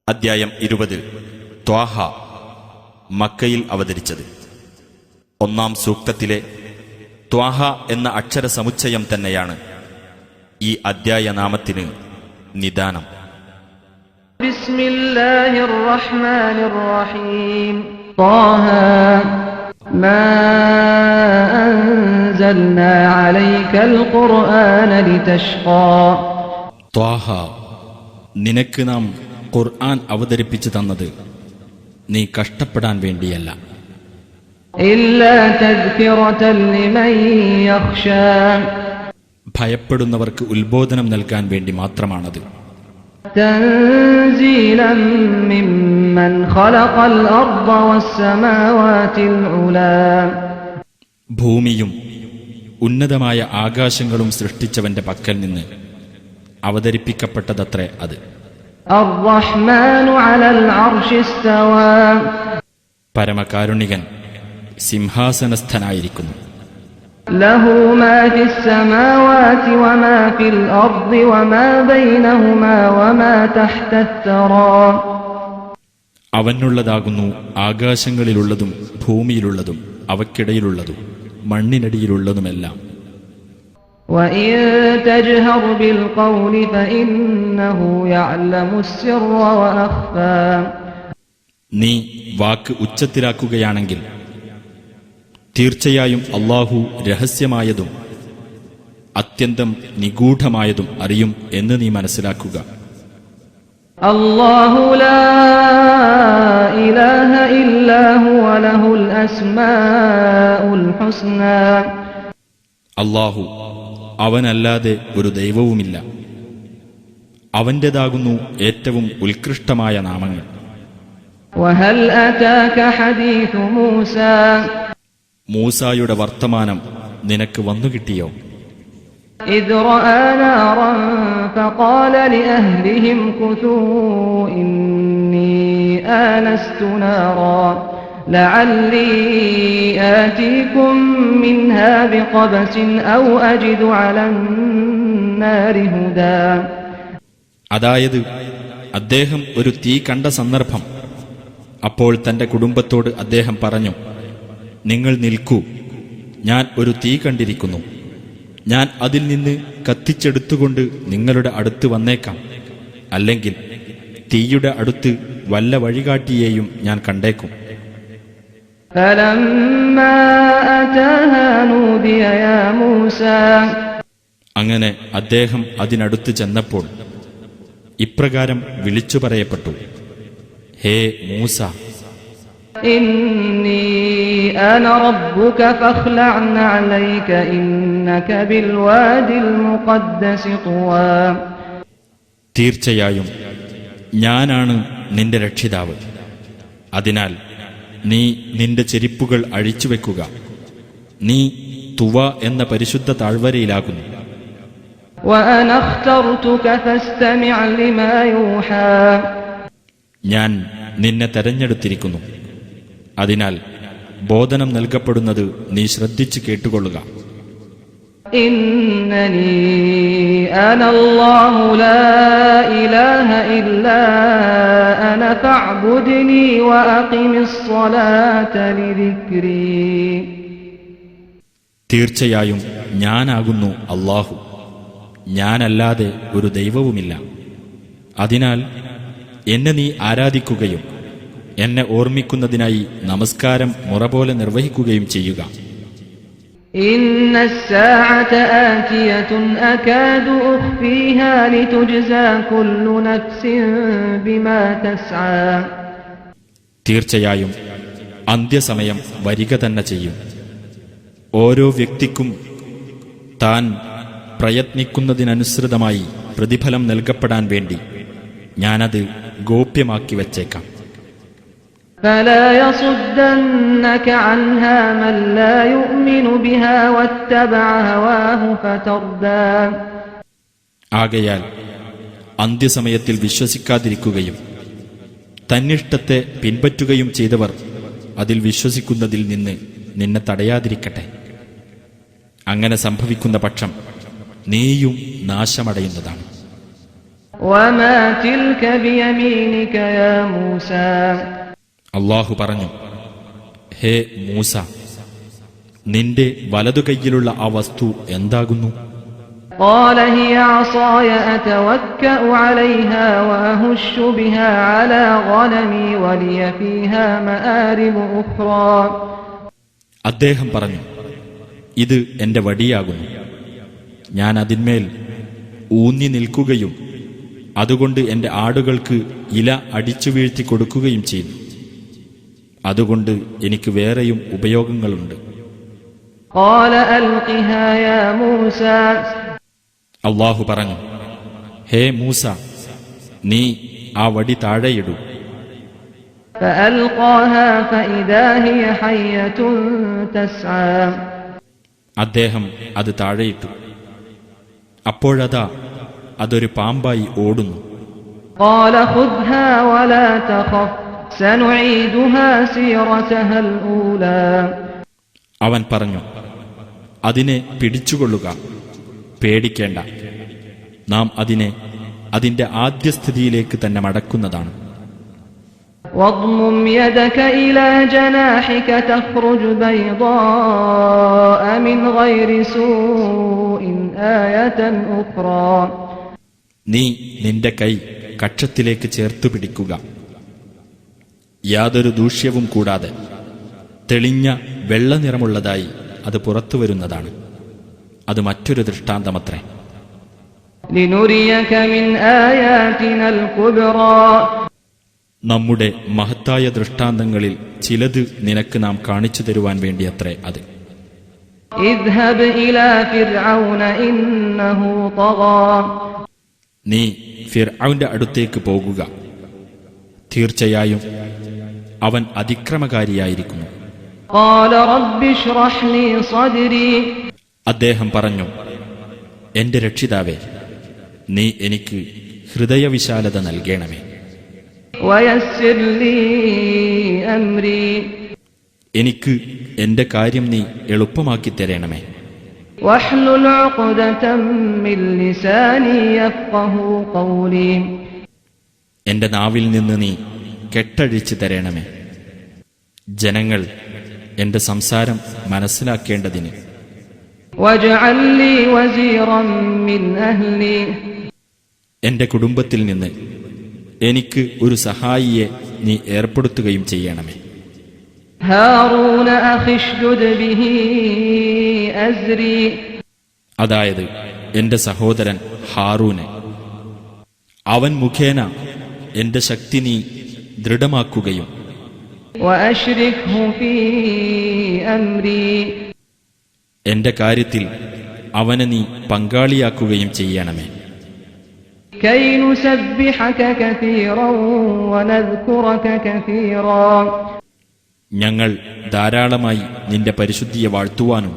അദ്ധ്യായം 20 ത്വാഹ, മക്കയിൽ അവതരിച്ചത്. ഒന്നാം സൂക്തത്തിലെ ത്വാഹ എന്ന അക്ഷര സമുച്ചയം തന്നെയാണ് ഈ അദ്ധ്യായ നാമത്തിന് നിദാനം. ബിസ്മില്ലാഹിർ റഹ്മാനിർ റഹീം. ത്വാഹ മാ അൻസൽനാ അലൈക്കൽ ഖുർആന ലിതഷ്ഖാ. ത്വാഹ, നിനക്ക് നാം ഖുർആൻ അവതരിപ്പിച്ചു തന്നത് നീ കഷ്ടപ്പെടാൻ വേണ്ടിയല്ല, ഇല്ലാ തദ്കിറതൻ ലിമൻ യഖ്ശാ. ഭയപ്പെടുന്നവർക്ക് ഉത്ബോധനം നൽകാൻ വേണ്ടി മാത്രമാണത്. തൻസീലൻ മിമ്മൻ ഖലഖൽ അർദ വസ്സമാവാതിൽ ഉലാ. ഭൂമിയും ഉന്നതമായ ആകാശങ്ങളും സൃഷ്ടിച്ചവന്റെ പക്കൽ നിന്ന് അവതരിപ്പിക്കപ്പെട്ടതത്രേ അത്. അർറഹ്മാനു അലൽ അർശി ഇസ്തവാ. പരമകാരുണികൻ സിംഹാസനസ്ഥനായിരിക്കുന്നു. ലഹു മാ ഫിസ് സമാവാതി വമാ ഫിൽ അർദി വമാ ബൈനഹുമാ വമാ തഹ്തത് തറാ. അവനുള്ളതാകുന്നു ആകാശങ്ങളിലുള്ളതും ഭൂമിയിലുള്ളതും അവയ്ക്കിടയിലുള്ളതും മണ്ണിനടിയിലുള്ളതുമെല്ലാം. وَإِن تَجْهَرْ بِالْقَوْلِ فَإِنَّهُ يَعْلَمُ السِّرَّ وَأَخْفَى. നീ വാക്ക് ഉച്ചത്തിലാക്കുകയാണെങ്കിൽ തീർച്ചയായും അല്ലാഹു രഹസ്യമായതും അത്യന്തം നിഗൂഢമായതും അറിയും എന്ന് നീ മനസ്സിലാക്കുക. അല്ലാഹു ലാ ഇലാഹ ഇല്ലാ ഹുവ ലഹുൽ അസ്മാഉൽ ഹുസ്നാ. അല്ലാഹു, അവനല്ലാതെ ഒരു ദൈവവുമില്ല, അവന്റേതാകുന്നു ഏറ്റവും ഉത്കൃഷ്ടമായ നാമങ്ങൾ. വഹൽ അതാക ഹദീഥു മൂസാ. മൂസായുടെ വർത്തമാനം നിനക്ക് വന്നുകിട്ടിയോ? ഇദ് റആ നാറൻ ഫഖാല ലിഅഹ്ലിഹിം ഖുതൂ ഇന്നി ആനസ്തു നാറാ ലഅല്ലി ആതീകും മിൻഹാ ബിഖബസിൻ ഔ അജിദു അലന്നാരി ഹുദാ. അതായത്, അദ്ദേഹം ഒരു തീ കണ്ട സന്ദർഭം. അപ്പോൾ തന്റെ കുടുംബത്തോട് അദ്ദേഹം പറഞ്ഞു, നിങ്ങൾ നിൽക്കൂ, ഞാൻ ഒരു തീ കണ്ടിരിക്കുന്നു. ഞാൻ അതിൽ നിന്ന് കത്തിച്ചെടുത്തുകൊണ്ട് നിങ്ങളുടെ അടുത്ത് വന്നേക്കാം. അല്ലെങ്കിൽ തീയുടെ അടുത്ത് വല്ല വഴികാട്ടിയെയും ഞാൻ കണ്ടേക്കും. അങ്ങനെ അദ്ദേഹം അതിനടുത്ത് ചെന്നപ്പോൾ ഇപ്രകാരം വിളിച്ചു പറയപ്പെട്ടു, ഹേ മൂസ, ഇന്നി അന റബ്ബുക ഫഖ്ലഅ അലൈക ഇന്നക ബിൽ വാദിൽ മുഖദ്ദസി തുവാ. തീർച്ചയായും ഞാനാണ് നിന്റെ രക്ഷിതാവ്, അതിനാൽ നീ നിന്റെ ചെരിപ്പുകൾ അഴിച്ചുവെക്കുക. നീ തുവ എന്ന പരിശുദ്ധ താഴ്വരയിലാകുന്നു. വഅന അഖ്തർതുക ഫസ്തമിഅ ലിമാ യൂഹാ. ഞാൻ നിന്നെ തെരഞ്ഞെടുത്തിരിക്കുന്നു, അതിനാൽ ബോധനം നൽകപ്പെടുന്നത് നീ ശ്രദ്ധിച്ചു കേട്ടുകൊള്ളുക. ഇന്നനീ അനല്ലാഹു ലാ ഇലാഹ ഇല്ലാ അന ഫഅ്ബുദ്നി വഅഖിമിസ് സ്വലാത ലിദിക്രി. തീർച്ചയായും ഞാനാകുന്നു അല്ലാഹു, ഞാനല്ലാതെ ഒരു ദൈവവുമില്ല. അതിനാൽ എന്നെ നീ ആരാധിക്കുകയും എന്നെ ഓർമ്മിക്കുന്നതിനായി നമസ്കാരം മുറപോലെ നിർവഹിക്കുകയും ചെയ്യുക. ഇന്നസ്സാഅത ആതിയതുൻ അകാദു ഉഖ്ഫീഹാ ലിതുജ്സാ കുല്ലു നഫ്സിൻ ബിമാ തസ്ആ. തീർച്ചയായും അന്ത്യസമയം വരിക തന്നെ ചെയ്യും. ഓരോ വ്യക്തിക്കും താൻ പ്രയത്നിക്കുന്നതിനനുസൃതമായി പ്രതിഫലം നൽകപ്പെടാൻ വേണ്ടി ഞാനത് ഗോപ്യമാക്കി വച്ചേക്കാം. فلا يصدنك عنها من لا يؤمن بها واتبع هواه فتردى. ആകയാൽ അന്ത്യസമയത്തിൽ വിശ്വസിക്കാതിരിക്കുകയും തന്നിഷ്ടത്തെ പിൻപറ്റുകയും ചെയ്തവർ അതിൽ വിശ്വസിക്കുന്നതിൽ നിന്ന് നിന്നെ തടയാതിരിക്കട്ടെ. അങ്ങനെ സംഭവിക്കുന്ന പക്ഷം നീയും നാശമടയുന്നതാണ്. وما تلك بيمينك يا موسى അല്ലാഹു പറഞ്ഞു, ഹേ മൂസ, നിന്റെ വലതുകൈയിലുള്ള ആ വസ്തു എന്താകുന്നു? قال هي عصاي أتوكأ عليها وأهش بها على غنمي ولي فيها مآرب أخرى. അദ്ദേഹം പറഞ്ഞു, ഇത് എന്റെ വടിയാകുന്നു. ഞാൻ അതിന്മേൽ ഊന്നി നിൽക്കുകയും അതുകൊണ്ട് എന്റെ ആടുകൾക്ക് ഇല അടിച്ചു വീഴ്ത്തി കൊടുക്കുകയും ചെയ്യുന്നു. അതുകൊണ്ട് എനിക്ക് വേറെയും ഉപയോഗങ്ങളുണ്ട്. قال ألقها يا موسى. അല്ലാഹു പറഞ്ഞു, ഹേ മൂസ, നീ ആ വടി താഴെയിടൂ. فألقاها فإذا هي حية تسعى. അദ്ദേഹം അത് താഴെയിട്ടു. അപ്പോഴതാ അതൊരു പാമ്പായി ഓടുന്നു. قال خذها ولا تخف سنعيدها سيرتها الأولى. അവൻ പറഞ്ഞു, അതിനെ പിടിച്ചുകൊള്ളുക, പേടിക്കേണ്ട, നാം അതിനെ അതിന്റെ ആദ്യസ്ഥിതിയിലേക്ക് തന്നെ മടക്കുന്നതാണ്. واضمم يدك إلى جناحك تخرج بيضاء من غير سوء آية أخرى. നീ നിന്റെ കൈ കക്ഷത്തിലേക്ക് ചേർത്തു പിടിക്കുക, യാതൊരു ദൂഷ്യവും കൂടാതെ തെളിഞ്ഞ വെള്ള നിറമുള്ളതായി അത് പുറത്തു വരുന്നതാണ്. അത് മറ്റൊരു ദൃഷ്ടാന്തമത്രേ. لنريك من آياتنا الكبرى. നമ്മുടെ മഹത്തായ ദൃഷ്ടാന്തങ്ങളിൽ ചിലത് നിനക്ക് നാം കാണിച്ചു തരുവാൻ വേണ്ടിയത്രേ അത്. اذهب إلى فرعون إنه طغى. നീ ഫിർഔന്റെ അടുത്തേക്ക് പോകുക, തീർച്ചയായും അവൻ അതിക്രമകാരിയായിരിക്കുന്നു. قال رب اشرح لي صدري. അദ്ദേഹം പറഞ്ഞു, എന്റെ രക്ഷിതാവേ, നീ എനിക്ക് ഹൃദയവിശാലത നൽകണമേ. ويسر لي أمري. എനിക്ക് എന്റെ കാര്യം നീ എളുപ്പമാക്കി തരണമേ. واحلل عقدة من لساني يفقهوا قولي. എന്റെ നാവിൽ നിന്ന് നീ കെട്ടഴിച്ചു തരണമേ, ജനങ്ങൾ എന്റെ സംസാരം മനസ്സിലാക്കേണ്ടതിന്. واجعل لي وزيرا من أهلي. എന്റെ കുടുംബത്തിൽ നിന്ന് എനിക്ക് ഒരു സഹായിയെ നീ ഏർപ്പെടുത്തുകയും ചെയ്യണമേ. هارون أخي اشدد به أزري. അതായത് എന്റെ സഹോദരൻ ഹാറൂന്, അവൻ മുഖേന എന്റെ ശക്തി നീ ദൃഢമാക്കുകയും وأشركه في أمري. എന്റെ കാര്യത്തിൽ അവനെ നീ പങ്കാളിയാക്കുകയും ചെയ്യണമേ. كي نسبحك كثيرا ونذكرك كثيرا. ഞങ്ങൾ ധാരാളമായി നിന്റെ പരിശുദ്ധിയെ വാഴ്ത്തുവാനും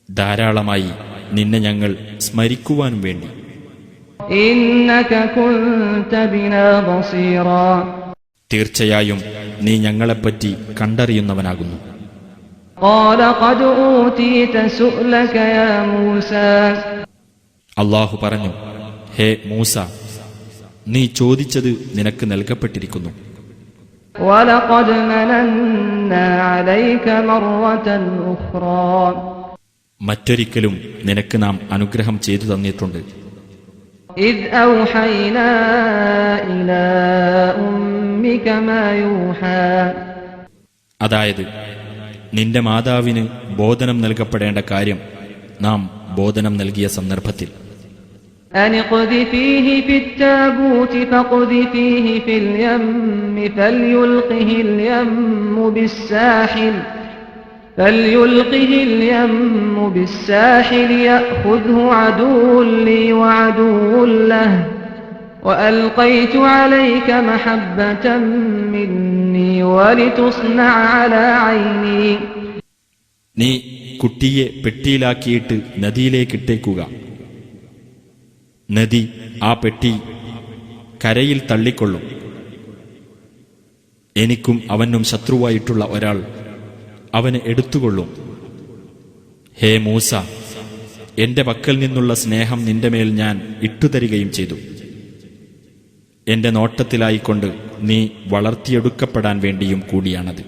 ധാരാളമായി നിന്നെ ഞങ്ങൾ സ്മരിക്കുവാനും വേണ്ടി. إنك كنت بنا بصيرا. തീർച്ചയായും നീ ഞങ്ങളെപ്പറ്റി കണ്ടറിയുന്നവനാകുന്നു. قال قد أوتيت سؤلك يا موسى. അല്ലാഹു പറഞ്ഞു, ഹേ മൂസ, നീ ചോദിച്ചത് നിനക്ക് നൽകപ്പെട്ടിരിക്കുന്നു. ولقد مننا عليك مرة أخرى. മറ്റൊരിക്കലും നിനക്ക് നാം അനുഗ്രഹം ചെയ്തു തന്നിട്ടുണ്ട്. إذ أوحينا إلى أمك ما يوحى. അതായത് നിന്റെ മാതാവിന് ബോധനം നൽകപ്പെടേണ്ട കാര്യം നാം ബോധനം നൽകിയ സന്ദർഭത്തിൽ. أن اقذفيه في التابوت فاقذفيه في اليم فليلقه اليم بالساحل يأخذه عدو لي وعدو له وألقيت عليك محبة مني ولتصنع على عيني. നീ കുട്ടിയെ പെട്ടിയിലാക്കിയിട്ട് നദിയിലേക്കിട്ടേക്കുക. നദി ആ പെട്ടി കരയിൽ തള്ളിക്കൊള്ളും. എനിക്കും അവനും ശത്രുവായിട്ടുള്ള ഒരാൾ അവനെ എടുത്തുകൊള്ളും. ഹേ മൂസ, എന്റെ പക്കൽ നിന്നുള്ള സ്നേഹം നിന്റെ മേൽ ഞാൻ ഇട്ടുതരികയും ചെയ്തു. എന്റെ നോട്ടത്തിലായിക്കൊണ്ട് നീ വളർത്തിയെടുക്കപ്പെടാൻ വേണ്ടിയും കൂടിയാണത്.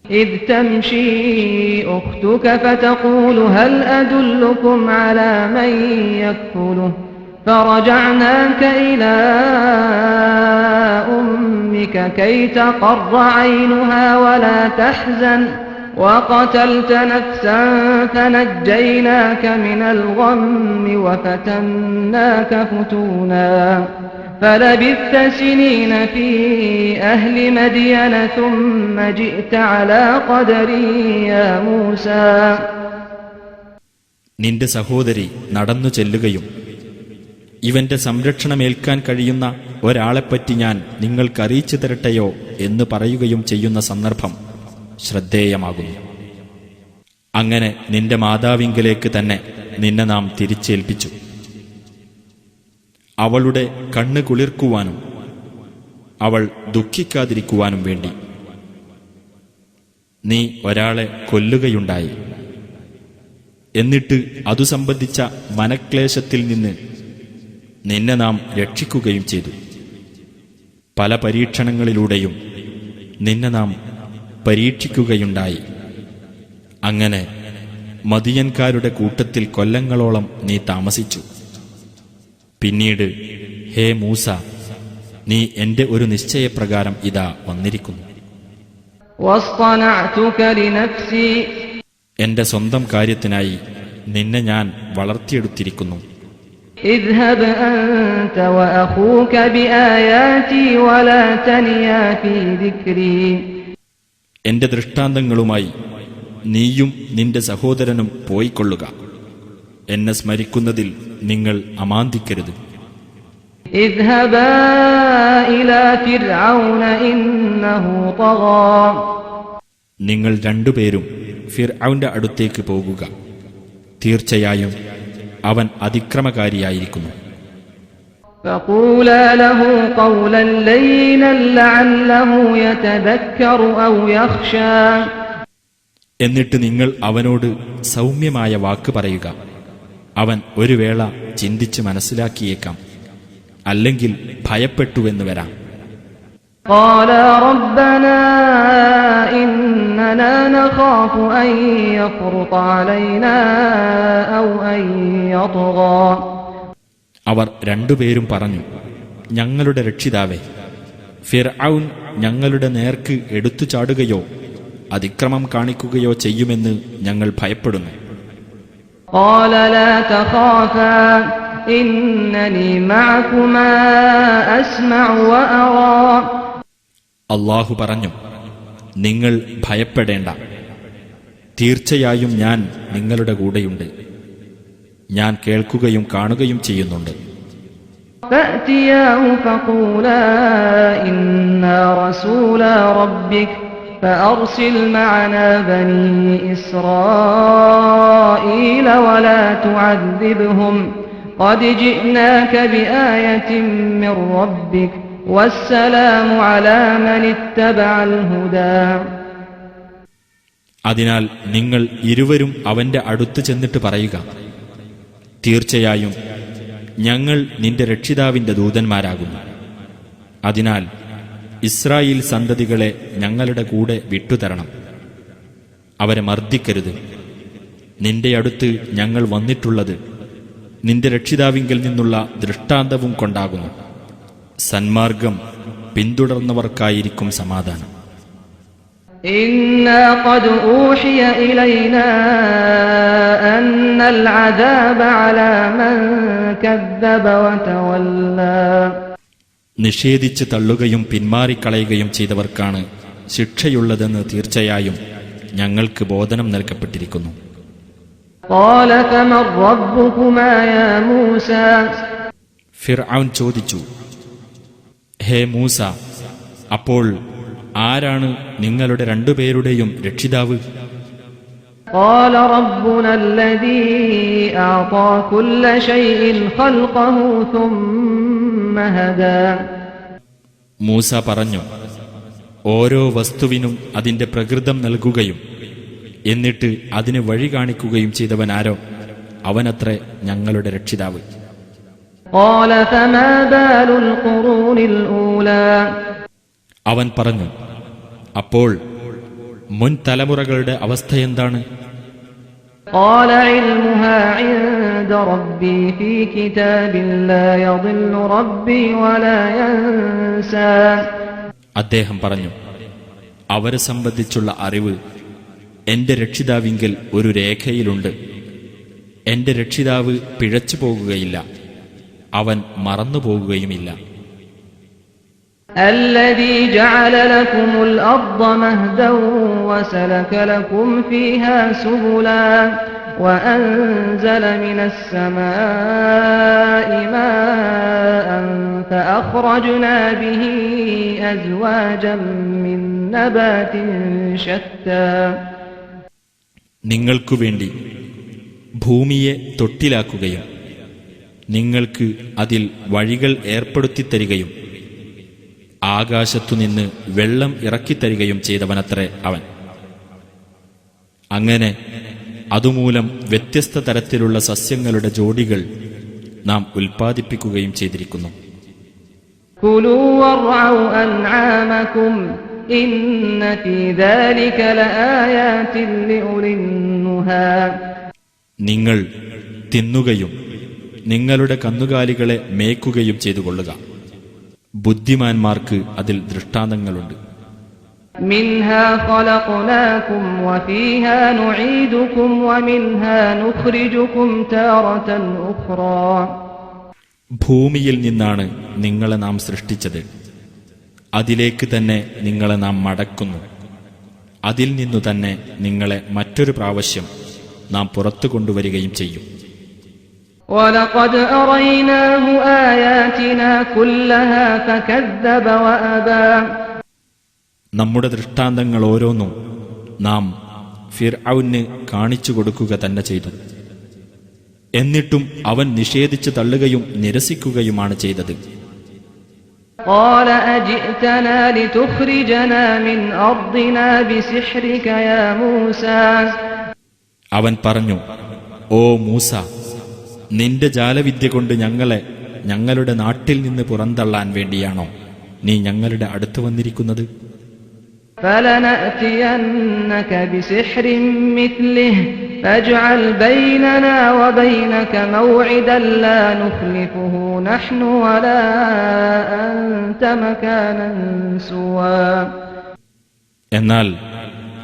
إذ تمشي أختك فتقول هل أدلكم على من يكفله فرجعناك إلى أمك كي تقر عينها ولا تحزن وقتلت نفسا فنجيناك من الغم وفتناك فتونا فلبثت سنين في أهل مدين ثم جئت على قدر يا موسى. നിന്റെ സഹോദരി നടന്നു ചെല്ലുകയും ഇവന്റെ സംരക്ഷണമേൽക്കാൻ കഴിയുന്ന ഒരാളെപ്പറ്റി ഞാൻ നിങ്ങൾക്കറിയിച്ചു തരട്ടെയോ എന്ന് പറയുകയും ചെയ്യുന്ന സന്ദർഭം ശ്രദ്ധേയമാകുന്നു. അങ്ങനെ നിന്റെ മാതാവിങ്കലേക്ക് തന്നെ നിന്നെ നാം തിരിച്ചേൽപ്പിച്ചു, അവളുടെ കണ്ണ് കുളിർക്കുവാനും അവൾ ദുഃഖിക്കാതിരിക്കുവാനും വേണ്ടി. നീ ഒരാളെ കൊല്ലുകയുണ്ടായി, എന്നിട്ട് അതു സംബന്ധിച്ച മനക്ലേശത്തിൽ നിന്ന് നിന്നെ നാം രക്ഷിക്കുകയും ചെയ്തു. പല പരീക്ഷണങ്ങളിലൂടെയും നിന്നെ നാം പരീക്ഷിക്കുകയുണ്ടായി. അങ്ങനെ മദിയൻകാരുടെ കൂട്ടത്തിൽ കൊല്ലങ്ങളോളം നീ താമസിച്ചു. പിന്നീട്, ഹേ മൂസ, നീ എന്റെ ഒരു നിശ്ചയപ്രകാരം ഇതാ വന്നിരിക്കുന്നു. واصطنعتك لنفسي. എന്റെ സ്വന്തം കാര്യത്തിനായി നിന്നെ ഞാൻ വളർത്തിയെടുത്തിരിക്കുന്നു. اذهب أنت وأخوك بآياتي ولا تنيا في ذكري. എന്റെ ദൃഷ്ടാന്തങ്ങളുമായി നീയും നിന്റെ സഹോദരനും പോയിക്കൊള്ളുക. എന്നെ സ്മരിക്കുന്നതിൽ നിങ്ങൾ അമാന്തിക്കരുത്. اذهبا إلى فرعون إنه طغى. നിങ്ങൾ രണ്ടുപേരും ഫിർഔന്റെ അടുത്തേക്ക് പോകുക. തീർച്ചയായും അവൻ അതിക്രമകാരിയായിരിക്കുന്നു. فقولا له قولا لينا لعله يتذكر أو يخشى. എന്നിട്ട് നിങ്ങൾ അവനോട് സൗമ്യമായ വാക്ക് പറയുക. അവൻ ഒരു വേള ചിന്തിച്ച് മനസ്സിലാക്കിയേക്കാം, അല്ലെങ്കിൽ ഭയപ്പെട്ടുവെന്ന് വരാം. قالا ربنا إننا نخاف أن يفرط علينا أو أن يطغى. അവർ രണ്ടുപേരും പറഞ്ഞു, ഞങ്ങളുടെ രക്ഷിതാവേ, ഫിർഔൻ ഞങ്ങളുടെ നേർക്ക് എടുത്തു ചാടുകയോ അതിക്രമം കാണിക്കുകയോ ചെയ്യുമെന്ന് ഞങ്ങൾ ഭയപ്പെടുന്നു. قال لا تخافا إنني معكما أسمع وأرى. അല്ലാഹു പറഞ്ഞു, നിങ്ങൾ ഭയപ്പെടേണ്ട, തീർച്ചയായും ഞാൻ നിങ്ങളുടെ കൂടെയുണ്ട്. ഞാൻ കേൾക്കുകയും കാണുകയും ചെയ്യുന്നുണ്ട്. فأتياه فقولا إنا رسولا ربك فأرسل معنا بني إسرائيل ولا تعذبهم قد جئناك بآية من ربك والسلام على من اتبع الهدى. അതിനാൽ നിങ്ങൾ ഇരുവരും അവന്റെ അടുത്ത് ചെന്നിട്ട് പറയുക, തീർച്ചയായും ഞങ്ങൾ നിന്റെ രക്ഷിതാവിന്റെ ദൂതന്മാരാകുന്നു. അതിനാൽ ഇസ്രായേൽ സന്തതികളെ ഞങ്ങളുടെ കൂടെ വിട്ടുതരണം, അവരെ മർദ്ദിക്കരുത്. നിന്റെ അടുത്ത് ഞങ്ങൾ വന്നിട്ടുള്ളത് നിന്റെ രക്ഷിതാവിങ്കിൽ നിന്നുള്ള ദൃഷ്ടാന്തവും കൊണ്ടാകുന്നു. സന്മാർഗം പിന്തുടർന്നവർക്കായിരിക്കും സമാധാനം. إنا قد أوحي إلينا أن العذاب على من كذب وتولى. നിഷേധിച്ച് തള്ളുകയും പിന്മാറിക്കളയുകയും ചെയ്തവർക്കാണ് ശിക്ഷയുള്ളതെന്ന് തീർച്ചയായും ഞങ്ങൾക്ക് ബോധനം നൽകപ്പെട്ടിരിക്കുന്നു. قال فمن ربكما يا موسى. ഫിർഔൻ ചോദിച്ചു, ഹേ മൂസ, അപ്പോൾ ആരാണ് നിങ്ങളുടെ രണ്ടുപേരുടെയും രക്ഷിതാവ്? قال ربنا الذي أعطى كل شيء خلقه ثم هدى. മൂസ പറഞ്ഞു, ഓരോ വസ്തുവിനും അതിന്റെ പ്രകൃതം നൽകുകയും എന്നിട്ട് അതിന് വഴി കാണിക്കുകയും ചെയ്തവനാരോ അവനത്രേ ഞങ്ങളുടെ രക്ഷിതാവ്. قال فما بال القرون الأولى അവൻ പറഞ്ഞു, അപ്പോൾ മുൻ തലമുറകളുടെ അവസ്ഥയെന്താണ്? قال علمها عند ربي في كتاب لا يضل ربي ولا ينسى അദ്ദേഹം പറഞ്ഞു, അവരെ സംബന്ധിച്ചുള്ള അറിവ് എന്റെ രക്ഷിതാവിങ്കൽ ഒരു രേഖയിലുണ്ട്. എന്റെ രക്ഷിതാവ് പിഴച്ചു പോകുകയില്ല, അവൻ മറന്നുപോകുകയുമില്ല. الذي جعل لكم الأرض مهدا وسلك لكم فيها سبلا وأنزل من السماء ماء فأخرجنا به أزواجا من نبات شتى നിങ്ങൾക്കു വേണ്ടി ഭൂമിയെ തൊട്ടിലാക്കുകയും നിങ്ങൾക്ക് അതിൽ വഴികൾ ഏർപ്പെടുത്തിത്തരികയും ആകാശത്തുനിന്ന് വെള്ളം ഇറക്കിത്തരികയും ചെയ്തവനത്രേ അവൻ. അങ്ങനെ അതുമൂലം വ്യത്യസ്ത തരത്തിലുള്ള സസ്യങ്ങളുടെ ജോഡികൾ നാം ഉൽപ്പാദിപ്പിക്കുകയും ചെയ്തിരിക്കുന്നു. كلوا وارعوا أنعامكم إن في ذلك لآيات لأولي النهى നിങ്ങൾ തിന്നുകയും നിങ്ങളുടെ കന്നുകാലികളെ മേയ്ക്കുകയും ചെയ്തുകൊള്ളുക. ബുദ്ധിമാന്മാർക്ക് അതിൽ ദൃഷ്ടാന്തങ്ങളുണ്ട്. منها خلقناكم وفيها نعيدكم ومنها نخرجكم تارة أخرى ഭൂമിയിൽ നിന്നാണ് നിങ്ങളെ നാം സൃഷ്ടിച്ചത്, അതിലേക്ക് തന്നെ നിങ്ങളെ നാം മടക്കുന്നു, അതിൽ നിന്നു തന്നെ നിങ്ങളെ മറ്റൊരു പ്രാവശ്യം നാം പുറത്തു കൊണ്ടുവരികയും ചെയ്യും. وَلَقَدْ أَرَيْنَاهُ آيَاتِنَا كُلَّهَا فَكَذَّبَ وَأَبَى നമ്മുടെ ദൃഷ്ടാന്തങ്ങൾ ഓരോന്നും നാം ഫിർഔന് കാണിച്ചു കൊടുക്കുക തന്നെ ചെയ്തു. എന്നിട്ടും അവൻ നിഷേധിച്ചു തള്ളുകയും നിരസിക്കുകയുമാണ് ചെയ്തത്. قَالَ أَجِئْتَنَا لِتُخْرِجَنَا مِنْ أَرْضِنَا بِسِحْرِكَ يَا مُوسَى അവൻ പറഞ്ഞു, ഓ മൂസ, നിന്റെ ജാലവിദ്യ കൊണ്ട് ഞങ്ങളെ ഞങ്ങളുടെ നാട്ടിൽ നിന്ന് പുറന്തള്ളാൻ വേണ്ടിയാണോ നീ ഞങ്ങളുടെ അടുത്ത് വന്നിരിക്കുന്നത്? فَلَنَأْتِيَنَّكَ بِسِحْرٍ مِثْلِهِ فَاجْعَلْ بَيْنَنَا وَبَيْنَكَ مَوْعِدًا لَا نُخْلِفُهُ نَحْنُ وَلَا أَنْتَ مَكَانًا سُوًى എന്നാൽ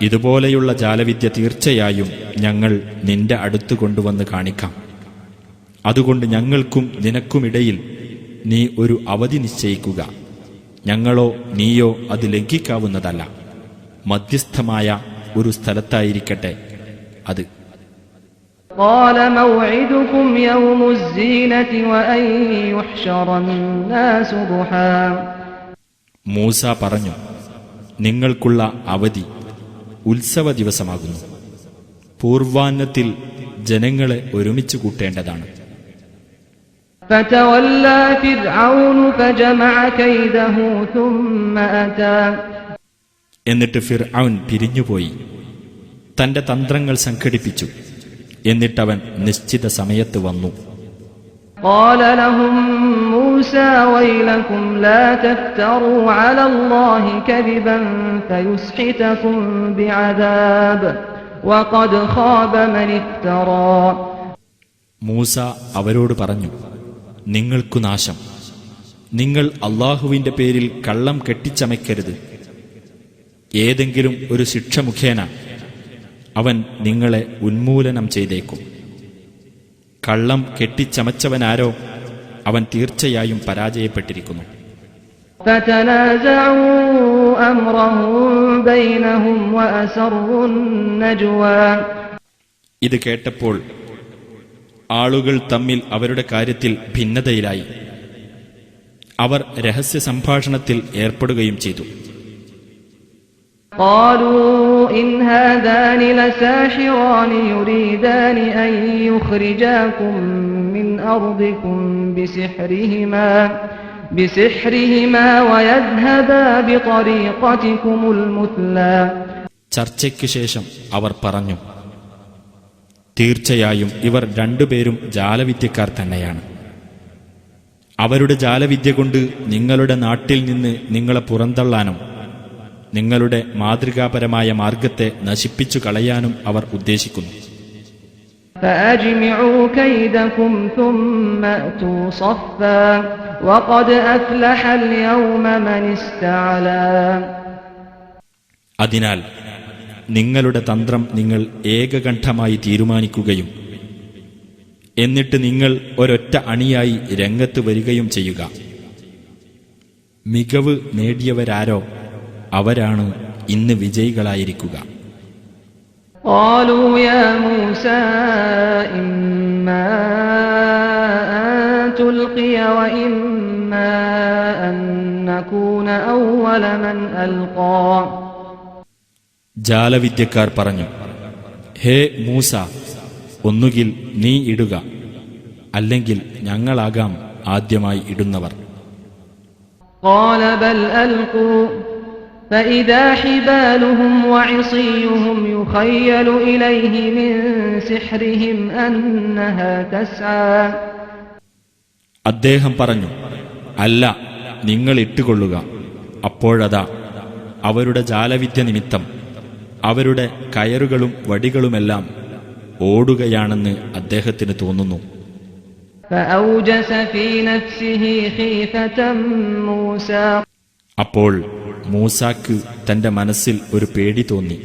ഇതുപോലെയുള്ള ജാലവിദ്യ തീർച്ചയായും ഞങ്ങൾ നിന്റെ അടുത്ത് കൊണ്ടുവന്ന് കാണിക്കാം. അതുകൊണ്ട് ഞങ്ങൾക്കും നിനക്കുമിടയിൽ നീ ഒരു അവധി നിശ്ചയിക്കുക. ഞങ്ങളോ നീയോ അത് ലംഘിക്കാവുന്നതല്ല. മധ്യസ്ഥമായ ഒരു സ്ഥലത്തായിരിക്കട്ടെ അത്. قَالَ مَوْعِدُكُمْ يَوْمُ الزِّينَةِ وَأَنْ يُحْشَرَ النَّاسُ ضُحًى മൂസ പറഞ്ഞു, നിങ്ങൾക്കുള്ള അവധി ഉത്സവ ദിവസമാകുന്നു. പൂർവാന്നത്തിൽ ജനങ്ങളെ ഒരുമിച്ച് കൂട്ടേണ്ടതാണ്. فَتَوَلَّى فِرْعَوْنُ فَجَمَعَ كَيْدَهُ ثُمَّ أَتَى എന്നിട്ട് ഫിർഔൻ പിരിഞ്ഞുപോയി തന്റെ തന്ത്രങ്ങൾ സംഘടിപ്പിച്ചു. എന്നിട്ടവൻ നിശ്ചിത സമയത്ത് വന്നു. قَالَ لَهُم مُوسَى وَيْلَكُمْ لَا تَفْتَرُوا عَلَى اللَّهِ كَذِبًا فَيُسْحِتَكُم بِعَذَابٍ وَقَدْ خَابَ مَنِ افْتَرَى മൂസ അവരോട് പറഞ്ഞു, നിങ്ങൾക്കു നാശം. നിങ്ങൾ അള്ളാഹുവിന്റെ പേരിൽ കള്ളം കെട്ടിച്ചമയ്ക്കരുത്. ഏതെങ്കിലും ഒരു ശിക്ഷ മുഖേന അവൻ നിങ്ങളെ ഉന്മൂലനം ചെയ്തേക്കും. കള്ളം കെട്ടിച്ചമച്ചവനാരോ അവൻ തീർച്ചയായും പരാജയപ്പെട്ടിരിക്കുന്നു. فَتَنَازَعُوا أَمْرَهُم بَيْنَهُمْ وَأَسَرُّوا النَّجْوَى ഇത് കേട്ടപ്പോൾ ആളുകൾ തമ്മിൽ അവരുടെ കാര്യത്തിൽ ഭിന്നതയിലായി. അവർ രഹസ്യ സംഭാഷണത്തിൽ ഏർപ്പെടുകയും ചെയ്തു. قالوا إن هذان لساحران يريدان أن يخرجاكم من أرضكم بسحرهما ويذهبا بطريقتكم المثلى ചർച്ചയ്ക്ക് ശേഷം അവർ പറഞ്ഞു, തീർച്ചയായും ഇവർ രണ്ടുപേരും ജാലവിദ്യക്കാർ തന്നെയാണ്. അവരുടെ ജാലവിദ്യ കൊണ്ട് നിങ്ങളുടെ നാട്ടിൽ നിന്ന് നിങ്ങളെ പുറന്തള്ളാനും നിങ്ങളുടെ മാതൃകാപരമായ മാർഗത്തെ നശിപ്പിച്ചു കളയാനും അവർ ഉദ്ദേശിക്കുന്നു. فأجمعوا كيدكم ثم أتوا صفا وقد أفلح اليوم من استعلى. അതിനാൽ നിങ്ങളുടെ തന്ത്രം നിങ്ങൾ ഏകകണ്ഠമായി തീരുമാനിക്കുകയും എന്നിട്ട് നിങ്ങൾ ഒരൊറ്റ അണിയായി രംഗത്ത് വരികയും ചെയ്യുക. മികവ് നേടിയവരാരോ അവരാണ് ഇന്ന് വിജയികളായിരിക്കുക. قالوا يا موسى إما أن تلقي وإما أن نكون أول من ألقى. ജാലവിദ്യക്കാർ പറഞ്ഞു, ഹേ മൂസ, ഒന്നുകിൽ നീ ഇടുക, അല്ലെങ്കിൽ ഞങ്ങളാകാം ആദ്യമായി ഇടുന്നവർ. قال بل ألقوا فإذا حبالهم وعصيهم يخيل إليه من سحرهم أنها تسعى. അദ്ദേഹം പറഞ്ഞു, അല്ല, നിങ്ങൾ ഇട്ടുകൊള്ളുക. അപ്പോഴതാ അവരുടെ ജാലവിദ്യ നിമിത്തം അവരുടെ കയറുകളും വടികളുമെല്ലാം ഓടുകയാണെന്ന് അദ്ദേഹത്തിന് തോന്നുന്നു. فأوجس في نفسه خيفة موسى. അപ്പോൾ മൂസാക്ക് തന്റെ മനസ്സിൽ ഒരു പേടി തോന്നി.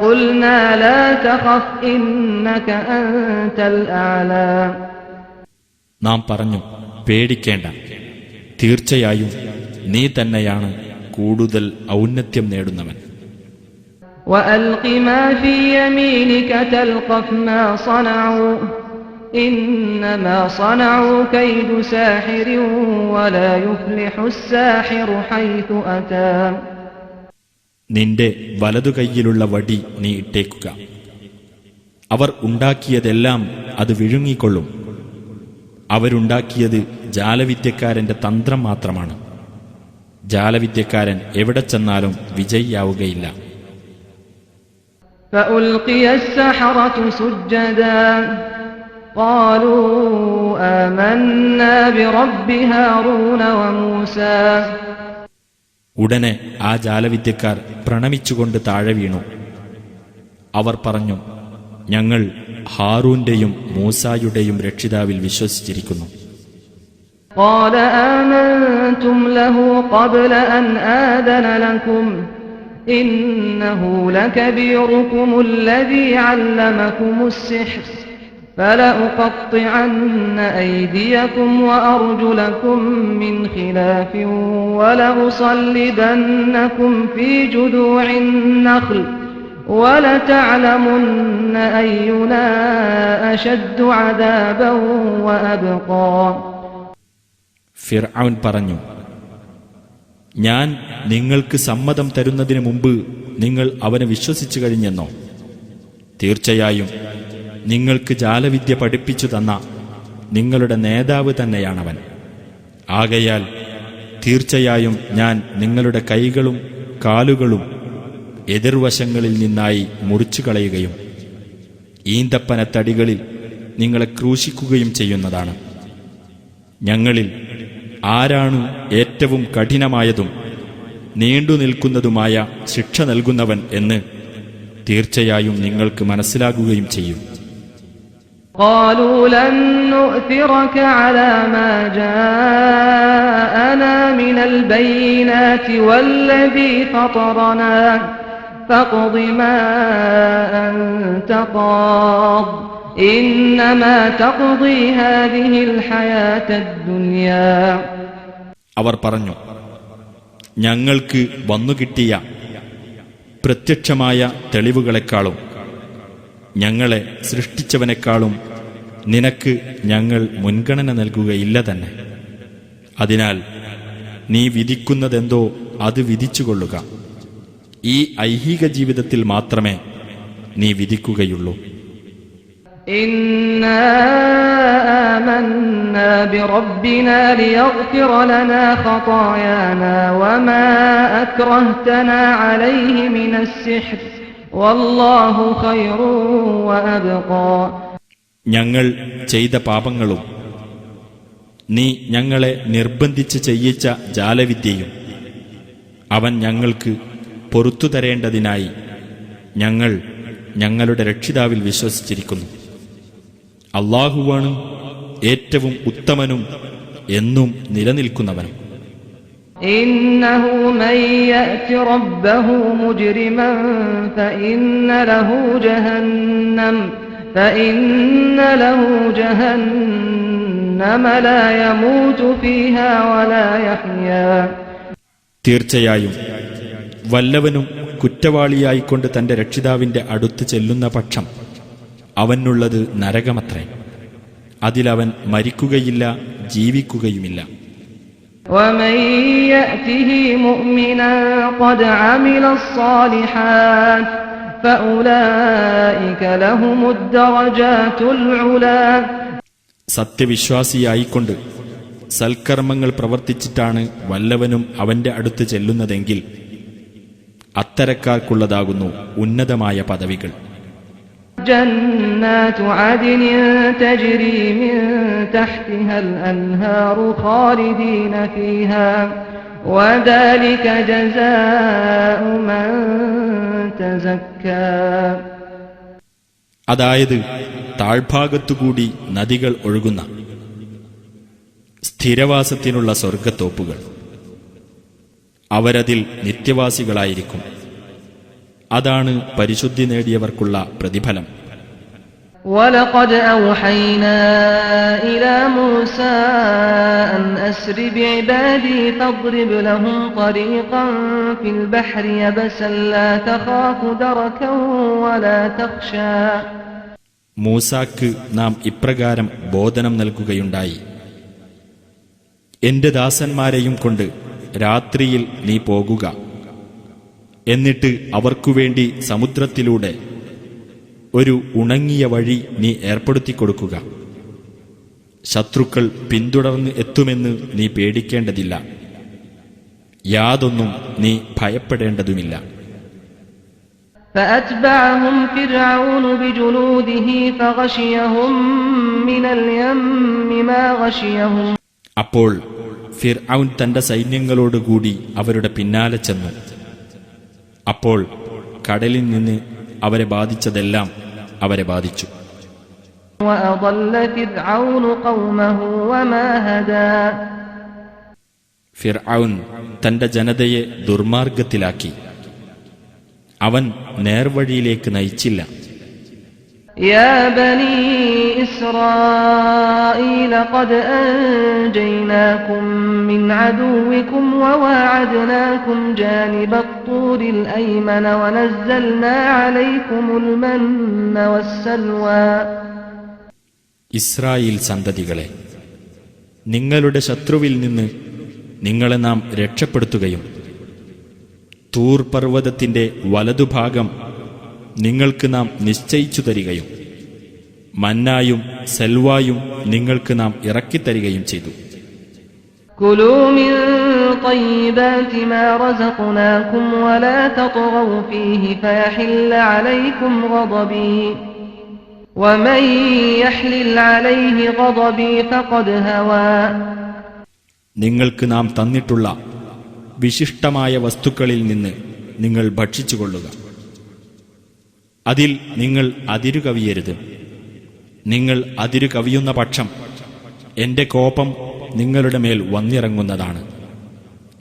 قلنا لا تخف إنك أنت الأعلى. നാം പറഞ്ഞു, പേടിക്കേണ്ട, തീർച്ചയായും നീ തന്നെയാണ് കൂടുതൽ ഔന്നത്യം നേടുന്നവൻ. وألق ما في يمينك تلقف ما صنعوا إنما صنعوا كيد ساحر ولا يفلح الساحر حيث أتى. നിന്റെ വലതുകൈയിലുള്ള വടി നീ ഇട്ടേക്കുക. അവർ ഉണ്ടാക്കിയതെല്ലാം അത് വിഴുങ്ങിക്കൊള്ളും. അവരുണ്ടാക്കിയത് ജാലവിദ്യക്കാരന്റെ തന്ത്രം മാത്രമാണ്. ജാലവിദ്യക്കാരൻ എവിടെ ചെന്നാലും വിജയിയാവുകയില്ല. فألقي السحرة سجدا قالوا آمنا برب هارون وموسى. ഉടനെ ആ ജാലവിദ്യക്കാർ പ്രണമിച്ചുകൊണ്ട് താഴെ വീണു. അവർ പറഞ്ഞു, ഞങ്ങൾ ഹാറൂന്റെയും മൂസായുടെയും രക്ഷിതാവിൽ വിശ്വസിച്ചിരിക്കുന്നു. قال آمنتم له قبل أن آذن لكم إنه لكبيركم الذي علمكم السحر فلأقطعن أيديكم وأرجلكم من خلاف ولأصلبنكم في جذوع النخل ولتعلمن أينا أشد عذابا وأبقى. ഫിർഔൻ പറഞ്ഞു, ഞാൻ നിങ്ങൾക്ക് സമ്മതം തരുന്നതിന് മുമ്പ് നിങ്ങൾ അവനെ വിശ്വസിച്ചു കഴിഞ്ഞെന്നോ? തീർച്ചയായും നിങ്ങൾക്ക് ജാലവിദ്യ പഠിപ്പിച്ചു തന്ന നിങ്ങളുടെ നേതാവ് തന്നെയാണവൻ. ആകയാൽ തീർച്ചയായും ഞാൻ നിങ്ങളുടെ കൈകളും കാലുകളും എതിർവശങ്ങളിൽ നിന്നായി മുറിച്ചു കളയുകയും ഈന്തപ്പനത്തടികളിൽ നിങ്ങളെ ക്രൂശിക്കുകയും ചെയ്യുന്നതാണ്. ഞങ്ങളിൽ ആരാണ് ഏറ്റവും കഠിനമായതും നീണ്ടു നിൽക്കുന്നതുമായ ശിക്ഷ നൽകുന്നവൻ എന്ന് തീർച്ചയായും നിങ്ങൾക്ക് മനസ്സിലാകുകയും ചെയ്യും. قالوا لن نؤثرك على ما جاءنا من البينات والذي فطرنا فاقض ما أنت قاض إنما تقضي هذه الحياة الدنيا. അവർ പറഞ്ഞു, ഞങ്ങൾക്ക് വന്നുകിട്ടിയ പ്രത്യക്ഷമായ തെളിവുകളെക്കാളും ഞങ്ങളെ സൃഷ്ടിച്ചവനേക്കാളും നിനക്ക് ഞങ്ങൾ മുൻഗണന നൽകുകയില്ല തന്നെ. അതിനാൽ നീ വിധിക്കുന്നതെന്തോ അത് വിധിച്ചുകൊള്ളുക. ഈ ഐഹിക ജീവിതത്തിൽ മാത്രമേ നീ വിധിക്കുകയുള്ളൂ. إنا آمنا بربنا ليغفر لنا خطايانا وما أكرهتنا عليه من السحر والله خير وأبقى. ഞങ്ങൾ ചെയ്ത പാപങ്ങളും നീ ഞങ്ങളെ നിർബന്ധിച്ച് ചെയ്യിച്ച ജാലവിദ്യയും അവൻ ഞങ്ങൾക്ക് പൊറത്തു തരേണ്ടതിനായി ഞങ്ങൾ ഞങ്ങളുടെ രക്ഷിതാവിൽ വിശ്വസിച്ചിരിക്കുന്നു. അല്ലാഹുവാണ് ഏറ്റവും ഉത്തമനും എന്നും നിലനിൽക്കുന്നവനും. ഇന്നഹു മൻ യഅതി റബ്ബഹു മുജ്രിമൻ ഫഇന്ന ലഹു ജഹന്നമ ലാ യമൂതു ഫീഹാ വലാ യഹ്യാ. തീർച്ചയായും വല്ലവനും കുറ്റവാളിയായിക്കൊണ്ട് തന്റെ രക്ഷിതാവിന്റെ അടുത്ത് ചെല്ലുന്ന പക്ഷം അവനുള്ളത് നരകമത്രേ. അതിലവൻ മരിക്കുകയില്ല, ജീവിക്കുകയുമില്ല. വമൻ യഅതിഹി മുഅ്മിനൻ ഖദ് അമിലസ് സാലിഹാത്ത് ഫഉലൈക ലഹുമുദ് ദറജാതുൽ ഉലാ. സത്യവിശ്വാസിയായിക്കൊണ്ട് സൽക്കർമ്മങ്ങൾ പ്രവർത്തിച്ചിട്ടാണ് വല്ലവനും അവന്റെ അടുത്ത് ചെല്ലുന്നതെങ്കിൽ അത്തരക്കാർക്കുള്ളതാകുന്നു ഉന്നതമായ പദവികൾ. ജന്നാതു അദ്നിൻ തജ്രി മിൻ തഹ്തിഹൽ അൻഹാറു ഖാലിദീന ഫീഹാ വദാലിക ജസാഉ മൻ തസക്കാ. അതായത് താഴ്ഭാഗത്തുകൂടി നദികൾ ഒഴുകുന്ന സ്ഥിരവാസത്തിനുള്ള സ്വർഗത്തോപ്പുകൾ. അവരതിൽ നിത്യവാസികളായിരിക്കും. അതാണ് പരിശുദ്ധി നേടിയവർക്കുള്ള പ്രതിഫലം. വലഖദ് ഔഹൈനാ ഇലാ മൂസാ അൻ അസ്രി ബിഇബാദി ഫദ്രിബ് ലഹും ത്വരീഖൻ ഫിൽ ബഹ്രി യബസൻ ലാ തഖാഫു ദറകൻ വലാ തഖ്ശാ. മൂസാക്ക് നാം ഇപ്രകാരം ബോധനം നൽകുകയുണ്ടായി: എന്റെ ദാസന്മാരെയും കൊണ്ട് രാത്രിയിൽ നീ പോകുക. എന്നിട്ട് അവർക്കുവേണ്ടി സമുദ്രത്തിലൂടെ ഒരു ഉണങ്ങിയ വഴി നീ ഏർപ്പെടുത്തിക്കൊടുക്കുക. ശത്രുക്കൾ പിന്തുടർന്ന് എത്തുമെന്ന് നീ പേടിക്കേണ്ടതില്ല, യാതൊന്നും നീ ഭയപ്പെടേണ്ടതുമില്ല. فأتبعهم فرعون بجنوده فغشيهم من اليم ما غشيهم. അപ്പോൾ ഫിർഔൻ തന്റെ സൈന്യങ്ങളോടുകൂടി അവരുടെ പിന്നാലെ ചെന്നു. അപ്പോൾ കടലിൽ നിന്ന് അവരെ ബാധിച്ചതെല്ലാം അവരെ ബാധിച്ചു. وأضل فرعون قومه وما هدى. ഫിർഔൻ തന്റെ ജനതയെ ദുർമാർഗത്തിലാക്കി. അവൻ നേർവഴിയിലേക്ക് നയിച്ചില്ല. يا بني إسرائيل قد أنجيناكم من عدوكم وواعدناكم جانب الطور الأيمن ونزلنا عليكم المن والسلوى. ഇസ്രായേൽ സന്തതികളെ, നിങ്ങളുടെ ശത്രുവിൽ നിന്ന് നിങ്ങളെ നാം രക്ഷപ്പെടുത്തുകയും തൂർ പർവ്വതത്തിന്റെ വലതുഭാഗം നിങ്ങൾക്ക് നാം നിശ്ചയിച്ചു തരികയും മന്നായും സെൽവായും നിങ്ങൾക്ക് നാം ഇറക്കിത്തരികയും ചെയ്തു. كلوا من طيبات ما رزقناكم ولا تطغوا فيه فيحل عليكم غضبي ومن يحلل عليه غضبي فقد هوى. നിങ്ങൾക്ക് നാം തന്നിട്ടുള്ള വിശിഷ്ടമായ വസ്തുക്കളിൽ നിന്ന് നിങ്ങൾ ഭക്ഷിച്ചുകൊള്ളുക. അതിൽ നിങ്ങൾ അതിരുകവിയരുത്. നിങ്ങൾ അതിരുകവിയുന്ന പക്ഷം എന്റെ കോപം നിങ്ങളുടെ മേൽ വന്നിറങ്ങുന്നതാണ്.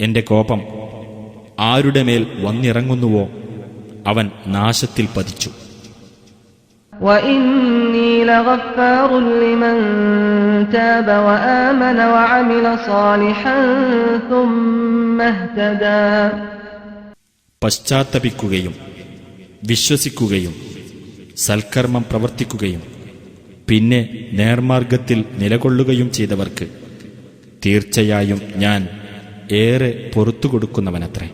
എന്റെ കോപം ആരുടെ മേൽ വന്നിറങ്ങുന്നുവോ അവൻ നാശത്തിൽ പതിച്ചു. وإني لغفار لمن تاب وآمن وعمل صالحا ثم اهتدى. പശ്ചാത്തപിക്കുകയും വിശ്വസിക്കുകയും സൽക്കർമ്മം പ്രവർത്തിക്കുകയും പിന്നെ നേർമാർഗത്തിൽ നിലകൊള്ളുകയും ചെയ്തവർക്ക് തീർച്ചയായും ഞാൻ ഏറെ പൊറുത്തുകൊടുക്കുന്നവനത്രേ.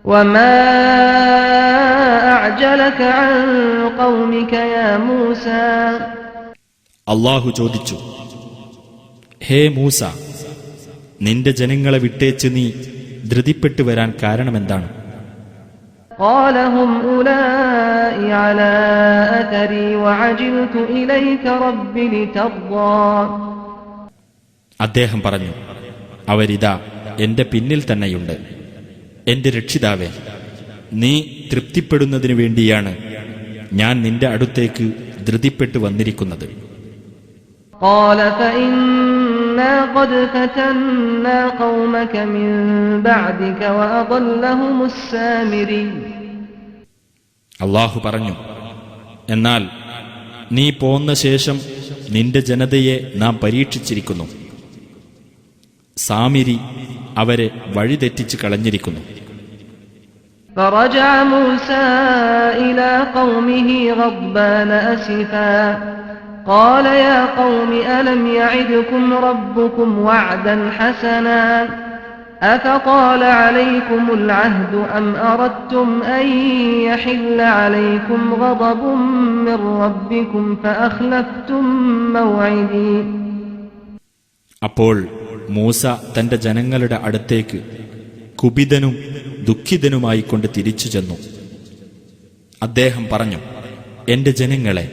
وما أعجلك عن قومك يا موسى. അല്ലാഹു ചോദിച്ചു: ഹേ മൂസ, നിന്റെ ജനങ്ങളെ വിട്ടേച്ച് നീ ധൃതിപ്പെട്ടു വരാൻ കാരണമെന്താണ്? قال هم أولئك على أثري وعجلت إليك رب لترضى. അദ്ദേഹം പറഞ്ഞു, അവരിതാ എന്റെ പിന്നിൽ തന്നെയുണ്ട്. എന്റെ രക്ഷിതാവേ, നീ തൃപ്തിപ്പെടുന്നതിനു വേണ്ടിയാണ് ഞാൻ നിന്റെ അടുത്തേക്ക് ധൃതിപ്പെട്ടു വന്നിരിക്കുന്നത്. قال فإنا قد فتنا قومك من بعدك وأضلهم السامري. അല്ലാഹു പറഞ്ഞു, എന്നാൽ നീ പോന്ന ശേഷം നിന്റെ ജനതയെ നാം പരീക്ഷിച്ചിരിക്കുന്നു. സാമിരി അവരെ വഴിതെറ്റിച്ച് കളഞ്ഞിരിക്കുന്നു. فرجع موسى إلى قومه غضبان أسفا قال يا قوم ألم يعدكم ربكم وعدا حسنا أفطال عليكم العهد أم أردتم أن يحل عليكم غضب من ربكم فأخلفتم موعدي. അപ്പോൾ മൂസ തന്റെ ജനങ്ങളുടെ അടുത്തേക്ക് കുപിതനും ദുഃഖിതനുമായിക്കൊണ്ട് തിരിച്ചു ചെന്നു. അദ്ദേഹം പറഞ്ഞു, എന്റെ ജനങ്ങളെ,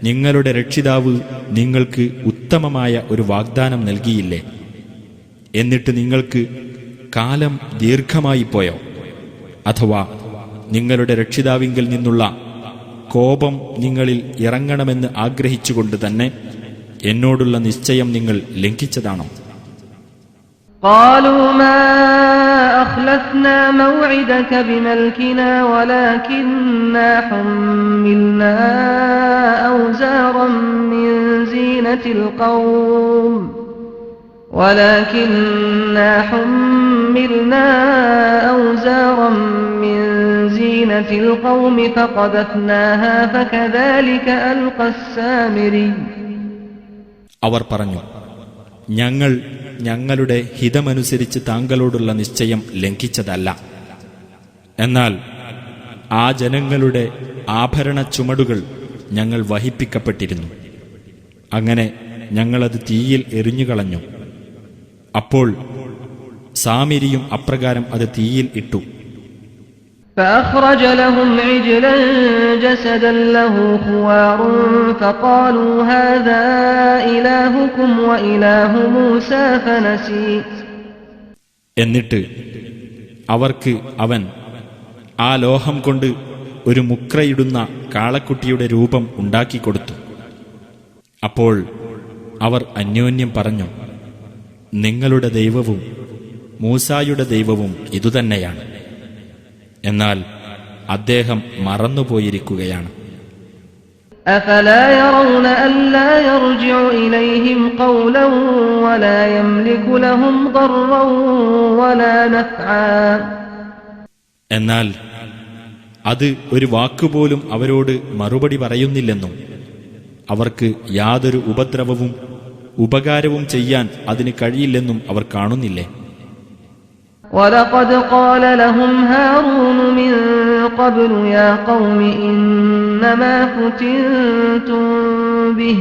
നിങ്ങളുടെ രക്ഷിതാവ് നിങ്ങൾക്ക് ഉത്തമമായ ഒരു വാഗ്ദാനം നൽകിയില്ലേ? എന്നിട്ട് നിങ്ങൾക്ക് കാലം ദീർഘമായി പോയോ? അഥവാ നിങ്ങളുടെ രക്ഷിതാവിങ്കിൽ നിന്നുള്ള കോപം നിങ്ങളിൽ ഇറങ്ങണമെന്ന് ആഗ്രഹിച്ചുകൊണ്ട് തന്നെ എന്നോടുള്ള നിശ്ചയം നിങ്ങൾ ലംഘിച്ചതാണോ? قالوا ما أخلفنا موعدك بملكنا ولكننا حملنا أوزارا من زينة القوم فقذفناها فكذلك ألقى السامري. അവർ പറഞ്ഞു, ഞങ്ങൾ ഞങ്ങളുടെ ഹിതമനുസരിച്ച് താങ്കളോടുള്ള നിശ്ചയം ലംഘിച്ചതല്ല. എന്നാൽ ആ ജനങ്ങളുടെ ആഭരണ ചുമടുകൾ ഞങ്ങൾ വഹിപ്പിക്കപ്പെട്ടിരുന്നു. അങ്ങനെ ഞങ്ങളത് തീയിൽ എറിഞ്ഞുകളഞ്ഞു. അപ്പോൾ സാമിരിയും അപ്രകാരം അത് തീയിൽ ഇട്ടു. فأخرج لهم عجلا جسدا له خوار فقالوا هذا إلهكم وإله موسى فنسي. എന്നിട്ട് അവർക്ക് അവൻ ആ ലോഹം കൊണ്ട് ഒരു മുക്രയിടുന്ന കാളക്കുട്ടിയുടെ രൂപം ഉണ്ടാക്കിക്കൊടുത്തു. അപ്പോൾ അവർ അന്യോന്യം പറഞ്ഞു, നിങ്ങളുടെ ദൈവവും മൂസായുടെ ദൈവവും ഇതുതന്നെയാണ്. എന്നാൽ അദ്ദേഹം മറന്നുപോയിരിക്കുകയാണ്. أفلا يرون ألا يرجع إليهم قولا ولا يملك لهم ضرا ولا نفعا. എന്നാൽ അത് ഒരു വാക്കുപോലും അവരോട് മറുപടി പറയുന്നില്ലെന്നും അവർക്ക് യാതൊരു ഉപദ്രവവും ഉപകാരവും ചെയ്യാൻ അതിന് കഴിയില്ലെന്നും അവർ കാണുന്നില്ലേ? وَلَقَدْ قَالَ لَهُمْ هَارُونُ مِنْ قَبْلُ يَا قَوْمِ إِنَّمَا فُتِنْتُمْ بِهِ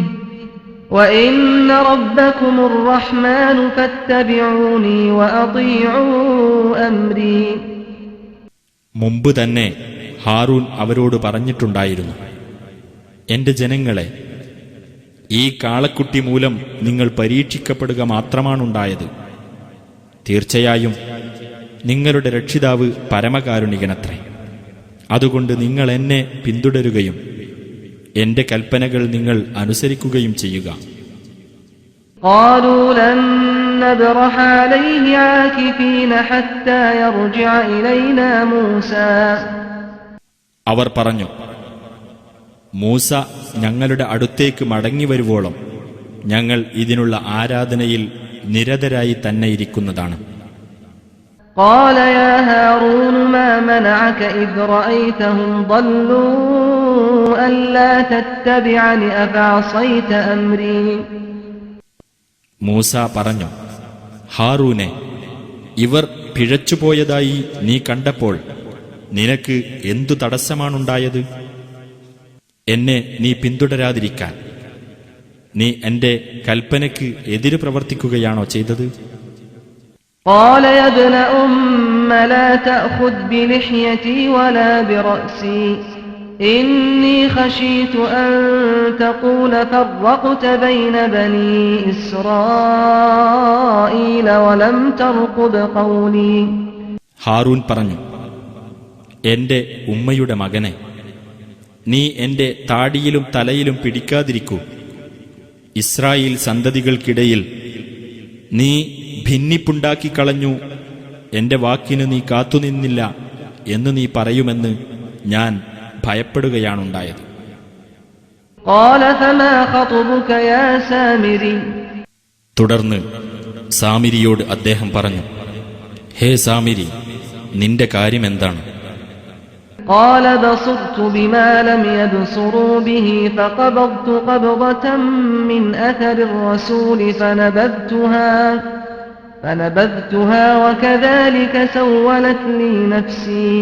وَإِنَّ رَبَّكُمُ الرَّحْمَنُ فَاتَّبِعُونِي وَأَطِيعُوا أَمْرِي. മുമ്പ് തന്നെ ഹാറൂൻ അവരോട് പറഞ്ഞിട്ടുണ്ടായിരുന്നു, എന്റെ ജനങ്ങളെ, ഈ കാളക്കുട്ടി മൂലം നിങ്ങൾ പരീക്ഷിക്കപ്പെടുക മാത്രമാണുണ്ടായത്. തീർച്ചയായും നിങ്ങളുടെ രക്ഷിതാവ് പരമകാരുണികനത്രേ. അതുകൊണ്ട് നിങ്ങൾ എന്നെ പിന്തുടരുകയും എന്റെ കൽപ്പനകൾ നിങ്ങൾ അനുസരിക്കുകയും ചെയ്യുക. قالوا لن نبرح عليه عاكفين حتى يرجع إلينا موسى. അവർ പറഞ്ഞു, മൂസ ഞങ്ങളുടെ അടുത്തേക്ക് മടങ്ങി വരുവോളം ഞങ്ങൾ ഇതിനുള്ള ആരാധനയിൽ നിരതരായി തന്നെ ഇരിക്കുന്നതാണ്. قال يا هارون ما منعك إذ رأيتهم ضلوا ألا تتبعني أفعصيت أمري. മൂസ പറഞ്ഞു, ഹാറൂനെ, ഇവർ പിഴച്ചുപോയതായി നീ കണ്ടപ്പോൾ നിനക്ക് എന്തു തടസ്സമാണുണ്ടായത്? എന്നെ നീ പിന്തുടരാതിരിക്കാൻ നീ എന്റെ കൽപ്പനയ്ക്ക് എതിര് പ്രവർത്തിക്കുകയാണോ ചെയ്തത്? قال يا ابن أم لا تأخذ بلحيتي ولا برأسي إني خشيت أن تقول فرقت بين بني إسرائيل ولم ترقب قولي. ഹാറൂൻ പറഞ്ഞു, എന്റെ ഉമ്മയുടെ മകനെ, നീ എന്റെ താടിയിലും തലയിലും പിടിക്കാതിരിക്കൂ. ഇസ്രായേൽ സന്തതികൾക്കിടയിൽ നീ ഭിന്നിപ്പുണ്ടാക്കിക്കളഞ്ഞു, എന്റെ വാക്കിന് നീ കാത്തുനിന്നില്ല എന്ന് നീ പറയുമെന്ന് ഞാൻ ഭയപ്പെടുകയാണുണ്ടായത്. തുടർന്ന് സാമിരിയോട് അദ്ദേഹം പറഞ്ഞു, ഹേ സാമിരി, നിന്റെ കാര്യമെന്താണ്? قال بصرت بما لم يبصروا به فقبضت قبضة من أثر الرسول فنبذتها وكذلك سولت لي نفسي.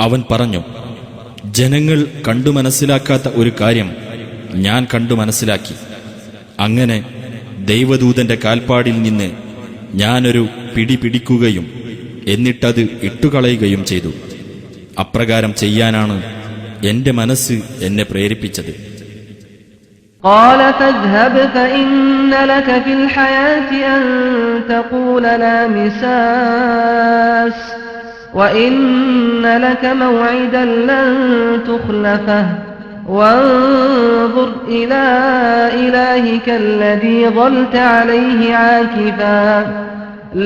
അവൻ പറഞ്ഞു, ജനങ്ങൾ കണ്ടു മനസ്സിലാക്കാത്ത ഒരു കാര്യം ഞാൻ കണ്ടു മനസ്സിലാക്കി. അങ്ങനെ ദൈവദൂതന്റെ കാൽപ്പാടിൽ നിന്ന് ഞാനൊരു പിടി പിടിക്കുകയും എന്നിട്ടത് ഇട്ടുകളയുകയും ചെയ്തു. അപ്രകാരം ചെയ്യാനാണ് എന്റെ മനസ്സ് എന്നെ പ്രേരിപ്പിച്ചത്. قال فاذهب فإن لك في الحياة أن تقول لا مساس وإن لك موعدا لن تخلفه وانظر إلى إلهك الذي ظلت عليه عاكفا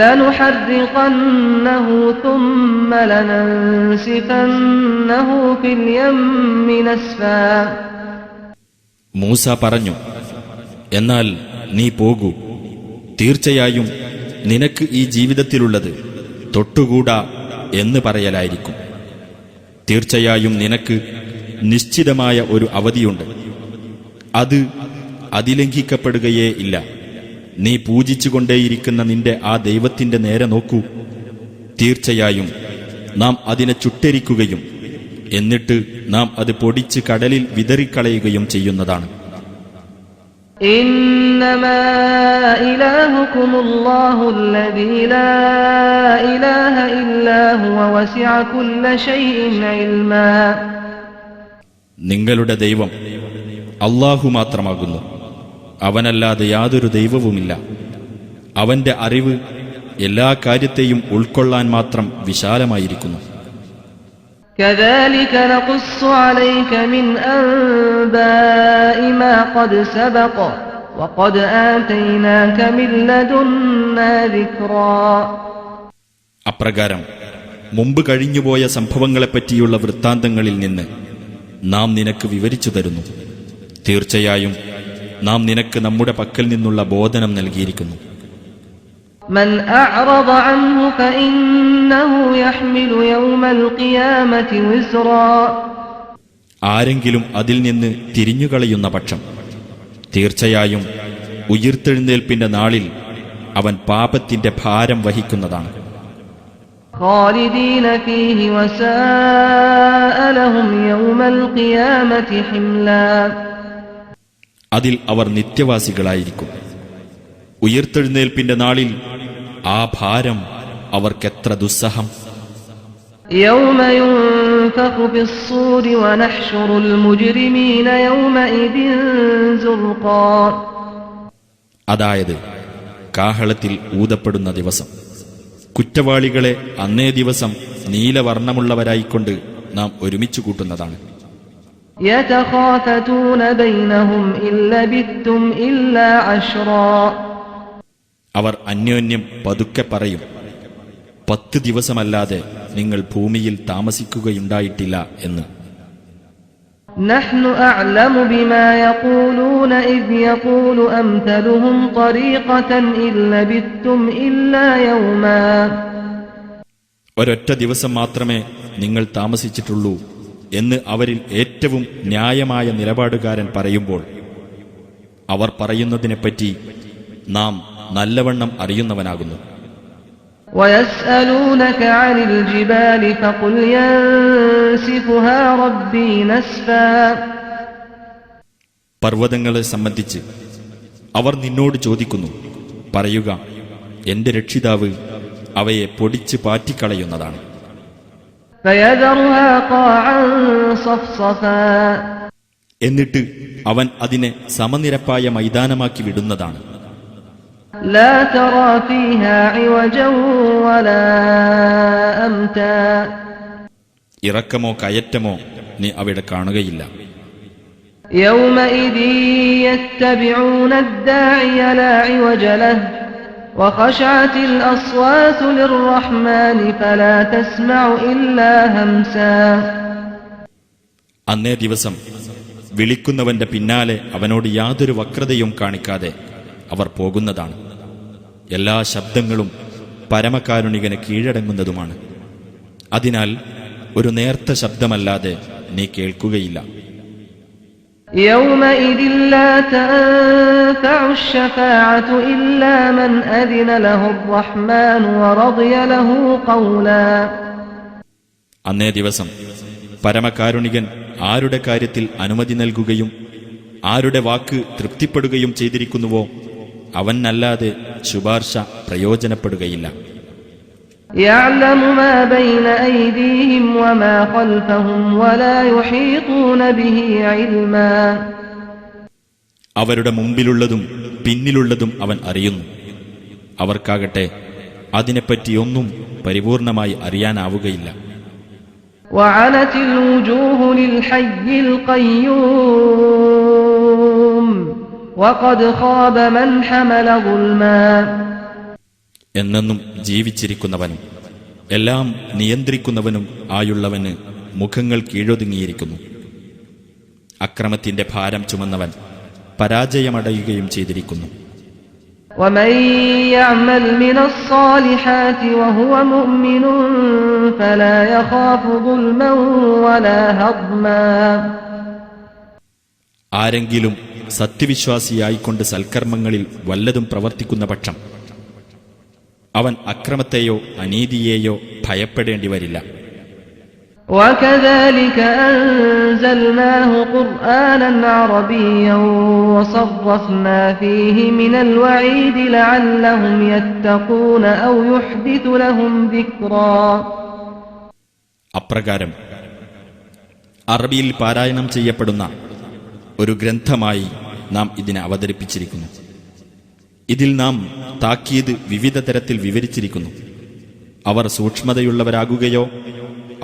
لنحرقنه ثم لننسفنه في اليم نسفا. മൂസ പറഞ്ഞു, എന്നാൽ നീ പോകൂ. തീർച്ചയായും നിനക്ക് ഈ ജീവിതത്തിലുള്ളത് തൊട്ടുകൂടാ എന്ന് പറയലായിരിക്കും. തീർച്ചയായും നിനക്ക് നിശ്ചിതമായ ഒരു അവധിയുണ്ട്, അത് അതിലംഘിക്കപ്പെടുകയേ ഇല്ല. നീ പൂജിച്ചുകൊണ്ടേയിരിക്കുന്ന നിന്റെ ആ ദൈവത്തിന്റെ നേരെ നോക്കൂ. തീർച്ചയായും നാം അതിനെ ചുട്ടരിക്കുകയും എന്നിട്ട് നാം അത് പൊടിച്ച് കടലിൽ വിതറിക്കളയുകയും ചെയ്യുന്നതാണ്. ഇന്നമാ ഇലാഹുകുമുല്ലാഹു അല്ലദീ ലാ ഇലാഹ ഇല്ലാ ഹുവ വസിഅ കുല്ല ശൈഇൻ ഇൽമാ. നിങ്ങളുടെ ദൈവം അല്ലാഹു മാത്രമാകുന്നു, അവനല്ലാതെ യാതൊരു ദൈവവുമില്ല. അവന്റെ അറിവ് എല്ലാ കാര്യത്തെയും ഉൾക്കൊള്ളാൻ മാത്രം വിശാലമായിരിക്കുന്നു. كذلك نقص عليك من أنباء ما قد سبق وقد آتيناك من لدنا ذكرا. അപ്രകാരം മുമ്പ് കഴിഞ്ഞുപോയ സംഭവങ്ങളെപ്പറ്റിയുള്ള വൃത്താന്തങ്ങളിൽ നിന്ന് നാം നിനക്ക് വിവരിച്ചു തരുന്നു. തീർച്ചയായും നാം നിനക്ക് നമ്മുടെ പക്കൽ നിന്നുള്ള ബോധനം നൽകിയിരിക്കുന്നു. من أعرض عنه فإنه يحمل يوم القيامة وزرا. ആരെങ്കിലും അതിൽ നിന്ന് തിരിഞ്ഞുകളയുന്ന പക്ഷം തീർച്ചയായും ഉയിർത്തെഴുന്നേൽപ്പിന്റെ നാളിൽ അവൻ പാപത്തിന്റെ ഭാരം വഹിക്കുന്നതാണ്. خالدين فيه وساء لهم يوم القيامة حملا. അതിൽ അവർ നിത്യവാസികളായിരിക്കും. ഉയിർത്തെഴുന്നേൽപ്പിന്റെ നാളിൽ ആ ഭാരം അവർക്കെത്ര ദുസ്സഹം. يوم ينفخ في الصور ونحشر المجرمين يومئذ زرقا. അതായത് കാഹളത്തിൽ ഊതപ്പെടുന്ന ദിവസം, കുറ്റവാളികളെ അന്നേ ദിവസം നീലവർണ്ണമുള്ളവരായിക്കൊണ്ട് നാം ഒരുമിച്ചു കൂട്ടുന്നതാണ്. يتخافتون بينهم إن لبثتم إلا عشرا. അവർ അന്യോന്യം പതുക്കെ പറയും, 10 ദിവസമല്ലാതെ നിങ്ങൾ ഭൂമിയിൽ താമസിക്കുകയുണ്ടായിട്ടില്ല എന്ന്. نحن أعلم بما يقولون إذ يقول أمثلهم طريقة إن لبثتم إلا يوما. ഒരൊറ്റ ദിവസം മാത്രമേ നിങ്ങൾ താമസിച്ചിട്ടുള്ളൂ എന്ന് അവരിൽ ഏറ്റവും ന്യായമായ നിലപാടുകാരൻ പറയുമ്പോൾ അവർ പറയുന്നതിനെപ്പറ്റി നാം നല്ലവണ്ണം അറിയുന്നവനാകുന്നു. ويسألونك عن الجبال فقل ينسفها ربي نسفا. പർവ്വതങ്ങളെ സംബന്ധിച്ച് അവർ നിന്നോട് ചോദിക്കുന്നു. പറയുക, എന്റെ രക്ഷിതാവ് അവയെ പൊടിച്ച് പാറ്റിക്കളയുന്നതാണ്. فيذرها قاعا صفصفا എന്നിട്ട് അവൻ അതിനെ സമനിരപ്പായ മൈതാനമാക്കി വിടുന്നതാണ്. لا ترى فيها عوجا ولا أمتا ഇറക്കമോ കയറ്റമോ നീ അവിടെ കാണുകയില്ല. يومئذ يتبعون الداعي لا عوج له وخشعت الأصوات للرحمن فلا تسمع إلا همسا അന്നേ ദിവസം വിളിക്കുന്നവന്റെ പിന്നാലെ അവനോട് യാതൊരു വക്രതയും കാണിക്കാതെ അവർ പോകുന്നതാണ്. എല്ലാ ശബ്ദങ്ങളും പരമകാരുണികന് കീഴടങ്ങുന്നതുമാണ്. അതിനാൽ ഒരു നേർത്ത ശബ്ദമല്ലാതെ നീ കേൾക്കുകയില്ല. يومئذ لا تنفع الشفاعة إلا من أذن له الرحمن ورضي له قولا അന്നേ ദിവസം പരമകാരുണികൻ ആരുടെ കാര്യത്തിൽ അനുമതി നൽകുകയും ആരുടെ വാക്ക് തൃപ്തിപ്പെടുകയും ചെയ്തിരിക്കുന്നുവോ അവനല്ലാതെ ശുപാർശ പ്രയോജനപ്പെടുകയില്ല. يعلم ما بين أيديهم وما خلفهم ولا يحيطون به علما അവരുടെ മുമ്പിലുള്ളതും പിന്നിലുള്ളതും അവൻ അറിയുന്നു. അവർക്കാകട്ടെ അതിനെപ്പറ്റിയൊന്നും പരിപൂർണമായി അറിയാനാവുകയില്ല. وعنت الوجوه للحي القيوم وقد خاب من حمل ظلما എന്നെന്നും ജീവിച്ചിരിക്കുന്നവനും എല്ലാം നിയന്ത്രിക്കുന്നവനും ആയുള്ളവന് മുഖങ്ങൾ കീഴൊതുങ്ങിയിരിക്കുന്നു. അക്രമത്തിന്റെ ഭാരം ചുമന്നവൻ പരാജയമടയുകയും ചെയ്തിരിക്കുന്നു. ومن يعمل من الصالحات وهو مؤمن فلا يخاف ظلما ولا هضما ആരെങ്കിലും സത്യവിശ്വാസിയായിക്കൊണ്ട് സൽക്കർമ്മങ്ങളിൽ വല്ലതും പ്രവർത്തിക്കുന്ന പക്ഷം അവൻ അക്രമത്തെയോ അനീതിയെയോ ഭയപ്പെടേണ്ടി വരില്ല. وكذلك أنزلناه قرآنا عربيا وصرفنا فيه من الوعيد لعلهم يتقون أو يحدث لهم ذكرا അപ്രകാരം അറബിയിൽ പാരായണം ചെയ്യപ്പെടുന്ന ഒരു ഗ്രന്ഥമായി നാം ഇതിനെ അവതരിപ്പിച്ചിരിക്കുന്നു. ഇതിൽ നാം താക്കീത് വിവിധ തരത്തിൽ വിവരിച്ചിരിക്കുന്നു. അവർ സൂക്ഷ്മതയുള്ളവരാകുകയോ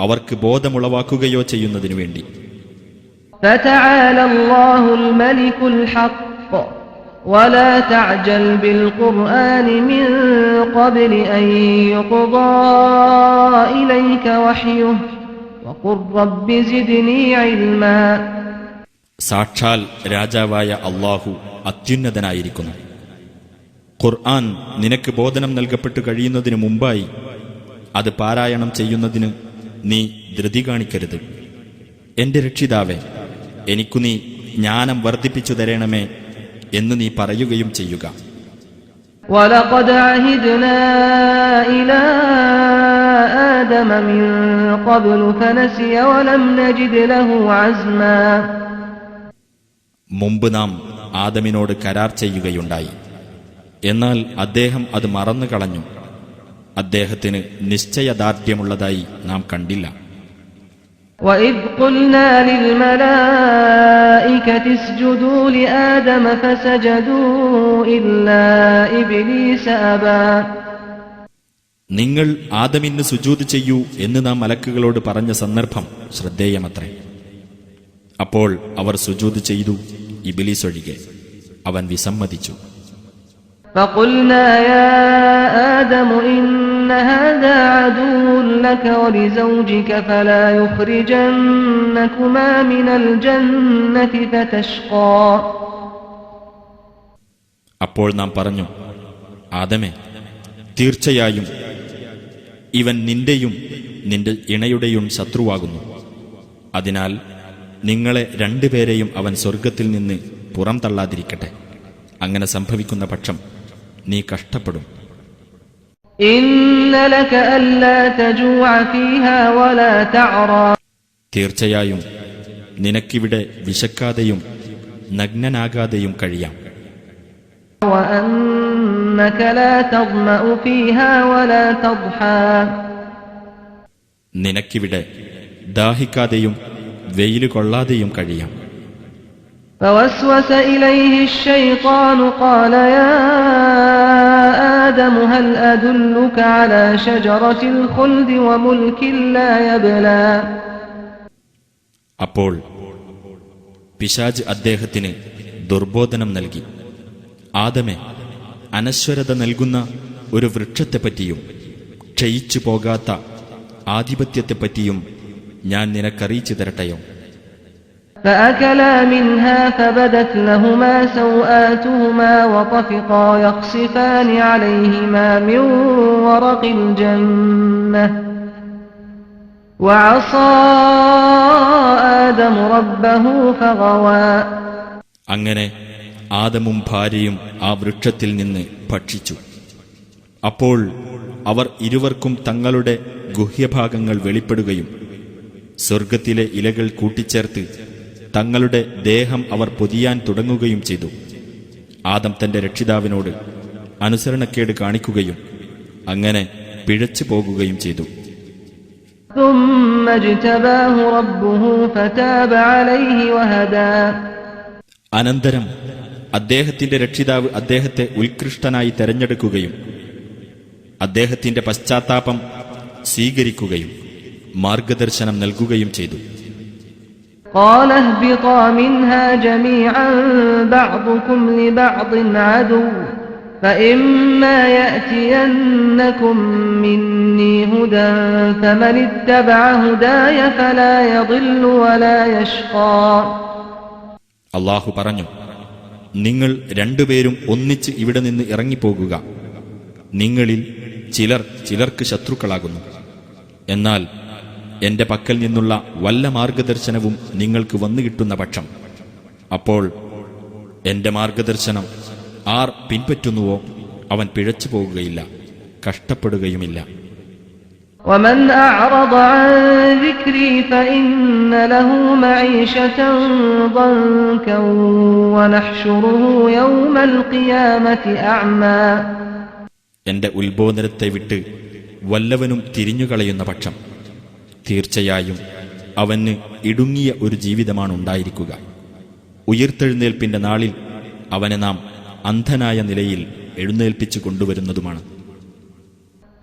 അവർക്ക് ബോധമുളവാക്കുകയോ ചെയ്യുന്നതിനു വേണ്ടി. فتعالى الله الملك الحق ولا تعجل بالقرآن من قبل أن يقضى إليك وحيه وقل رب زدني علما സാക്ഷാൽ രാജാവായ അല്ലാഹു അത്യുന്നതനായിരിക്കുന്നു. ഖുർആൻ നിനക്ക് ബോധനം നൽകപ്പെട്ടു കഴിയുന്നതിനു മുമ്പായി അത് പാരായണം ചെയ്യുന്നതിന് നീ ധൃതി കാണിക്കരുത്. എന്റെ രക്ഷിതാവേ, എനിക്കു നീ ജ്ഞാനം വർദ്ധിപ്പിച്ചു തരണമേ എന്ന് നീ പറയുകയും ചെയ്യുക. وَلَقَدْ عَهِدْنَا إِلَى آدَمَ مِنْ قَبْلُ فَنَسِيَ وَلَمْ نَجِدْ لَهُ عَزْمًا മുമ്പ് നാം ആദമിനോട് കരാർ ചെയ്യുകയുണ്ടായി. എന്നാൽ അദ്ദേഹം അത് മറന്നു കളഞ്ഞു. അദ്ദേഹത്തിന് നിശ്ചയദാർഢ്യമുള്ളതായി നാം കണ്ടില്ല. وَإِذْ قُلْنَا لِلْمَلَائِكَةِ اسْجُدُوا لِآدَمَ فَسَجَدُوا إِلَّا إِبْلِيسَ أَبَى നിങ്ങൾ ആദമിന് സുജൂദ് ചെയ്യൂ എന്ന് നാം മലക്കുകളോട് പറഞ്ഞ സന്ദർഭം ശ്രദ്ധേയമത്രേ. അപ്പോൾ അവർ സുജൂദ് ചെയ്തു, ഇബ്ലീസ് ഒഴികെ. അവൻ വിസമ്മതിച്ചു. فَقُلْنَا يَا آدَمُ إِنَّ هَذَا عَدُوٌّ لَكَ وَلِزَوْجِكَ فَلَا يُخْرِجَنَّكُمَا مِنَ الْجَنَّةِ فَتَشْقَى അപ്പോൾ നാം പറഞ്ഞു, ആദമേ, തീർച്ചയായും ഇവൻ നിന്റെയും നിന്റെ ഇണയുടെയും ശത്രുവാകുന്നു. അതിനാൽ നിങ്ങളെ രണ്ടുപേരെയും അവൻ സ്വർഗത്തിൽ നിന്ന് പുറംതള്ളാതിരിക്കട്ടെ. അങ്ങനെ സംഭവിക്കുന്ന പക്ഷം നീ കഷ്ടപ്പെടും. إِنَّ لَكَ أَلَّا تَجُوعَ فِيهَا وَلَا تَعْرَى തീർച്ചയായും നിനക്കിവിടെ വിശക്കാതെയും നഗ്നനാകാതെയും കഴിയാം. وَأَنَّكَ لَا تَظْمَأُ فِيهَا وَلَا تَضْحَى നിനക്കിവിടെ ദാഹിക്കാതെയും വെയിൽ കൊള്ളാതെയും കഴിയാം. فوسوس إليه الشيطان قال يا آدم هل أدلك على شجرة الخلد وملك لا يبلى. അപ്പോൾ പിശാച് അദ്ദേഹത്തിന് ദുർബോധനം നൽകി, ആദമേ, അനശ്വരത നൽകുന്ന ഒരു വൃക്ഷത്തെപ്പറ്റിയും ക്ഷയിച്ചു പോകാത്ത ആധിപത്യത്തെപ്പറ്റിയും ഞാൻ നിനക്കറിയിച്ചു തരട്ടെയോ? فأكلا منها فبدت لهما سوآتهما وطفقا يخصفان عليهما من ورق الجنة وعصى آدم ربه فغوى. അങ്ങനെ ആദമും ഭാര്യയും ആ വൃക്ഷത്തിൽ നിന്ന് ഭക്ഷിച്ചു. അപ്പോൾ അവർ ഇരുവർക്കും തങ്ങളുടെ ഗുഹ്യഭാഗങ്ങൾ വെളിപ്പെടുകയും സ്വർഗത്തിലെ ഇലകൾ കൂട്ടിച്ചേർത്ത് തങ്ങളുടെ ദേഹം അവർ പൊതിയാൻ തുടങ്ങുകയും ചെയ്തു. ആദം തന്റെ രക്ഷിതാവിനോട് അനുസരണക്കേട് കാണിക്കുകയും അങ്ങനെ പിഴച്ചു പോകുകയും ചെയ്തു. ثم اجتباه ربه فتاب عليه وهدى. അനന്തരം അദ്ദേഹത്തിന്റെ രക്ഷിതാവ് അദ്ദേഹത്തെ ഉത്കൃഷ്ടനായി തെരഞ്ഞെടുക്കുകയും അദ്ദേഹത്തിന്റെ പശ്ചാത്താപം സ്വീകരിക്കുകയും മാർഗദർശനം നൽകുകയും ചെയ്തു. قال اهبطا منها جميعا بعضكم لبعض عدو فإما يأتينكم مني هدى فمن اتبع هداي فلا يضل ولا يشقى. അല്ലാഹു പറഞ്ഞു, നിങ്ങൾ രണ്ടുപേരും ഒന്നിച്ച് ഇവിടെ നിന്ന് ഇറങ്ങിപ്പോകുക. നിങ്ങളിൽ ചിലർ ചിലർക്ക് ശത്രുക്കളാകുന്നു. എന്നാൽ എന്റെ പക്കൽ നിന്നുള്ള വല്ല മാർഗദർശനവും നിങ്ങൾക്ക് വന്നു കിട്ടുന്ന പക്ഷം അപ്പോൾ എന്റെ മാർഗദർശനം ആർ പിൻപറ്റുന്നുവോ അവൻ പിഴച്ചു പോകുകയില്ല, കഷ്ടപ്പെടുകയുമില്ല. ومن أعرض عن ذكري فإن له معيشة ضنكا ونحشره يوم القيامة أعمى. എന്റെ ഉത്ബോധനത്തെ വിട്ട് വല്ലവനും തിരിഞ്ഞുകളയുന്ന പക്ഷം തീർച്ചയായും അവന് ഇടുങ്ങിയ ഒരു ജീവിതമാണുണ്ടായിരിക്കുക. ഉയിർത്തെഴുന്നേൽപ്പിന്റെ നാളിൽ അവനെ നാം അന്ധനായ നിലയിൽ എഴുന്നേൽപ്പിച്ചു കൊണ്ടുവരുന്നതുമാണ്.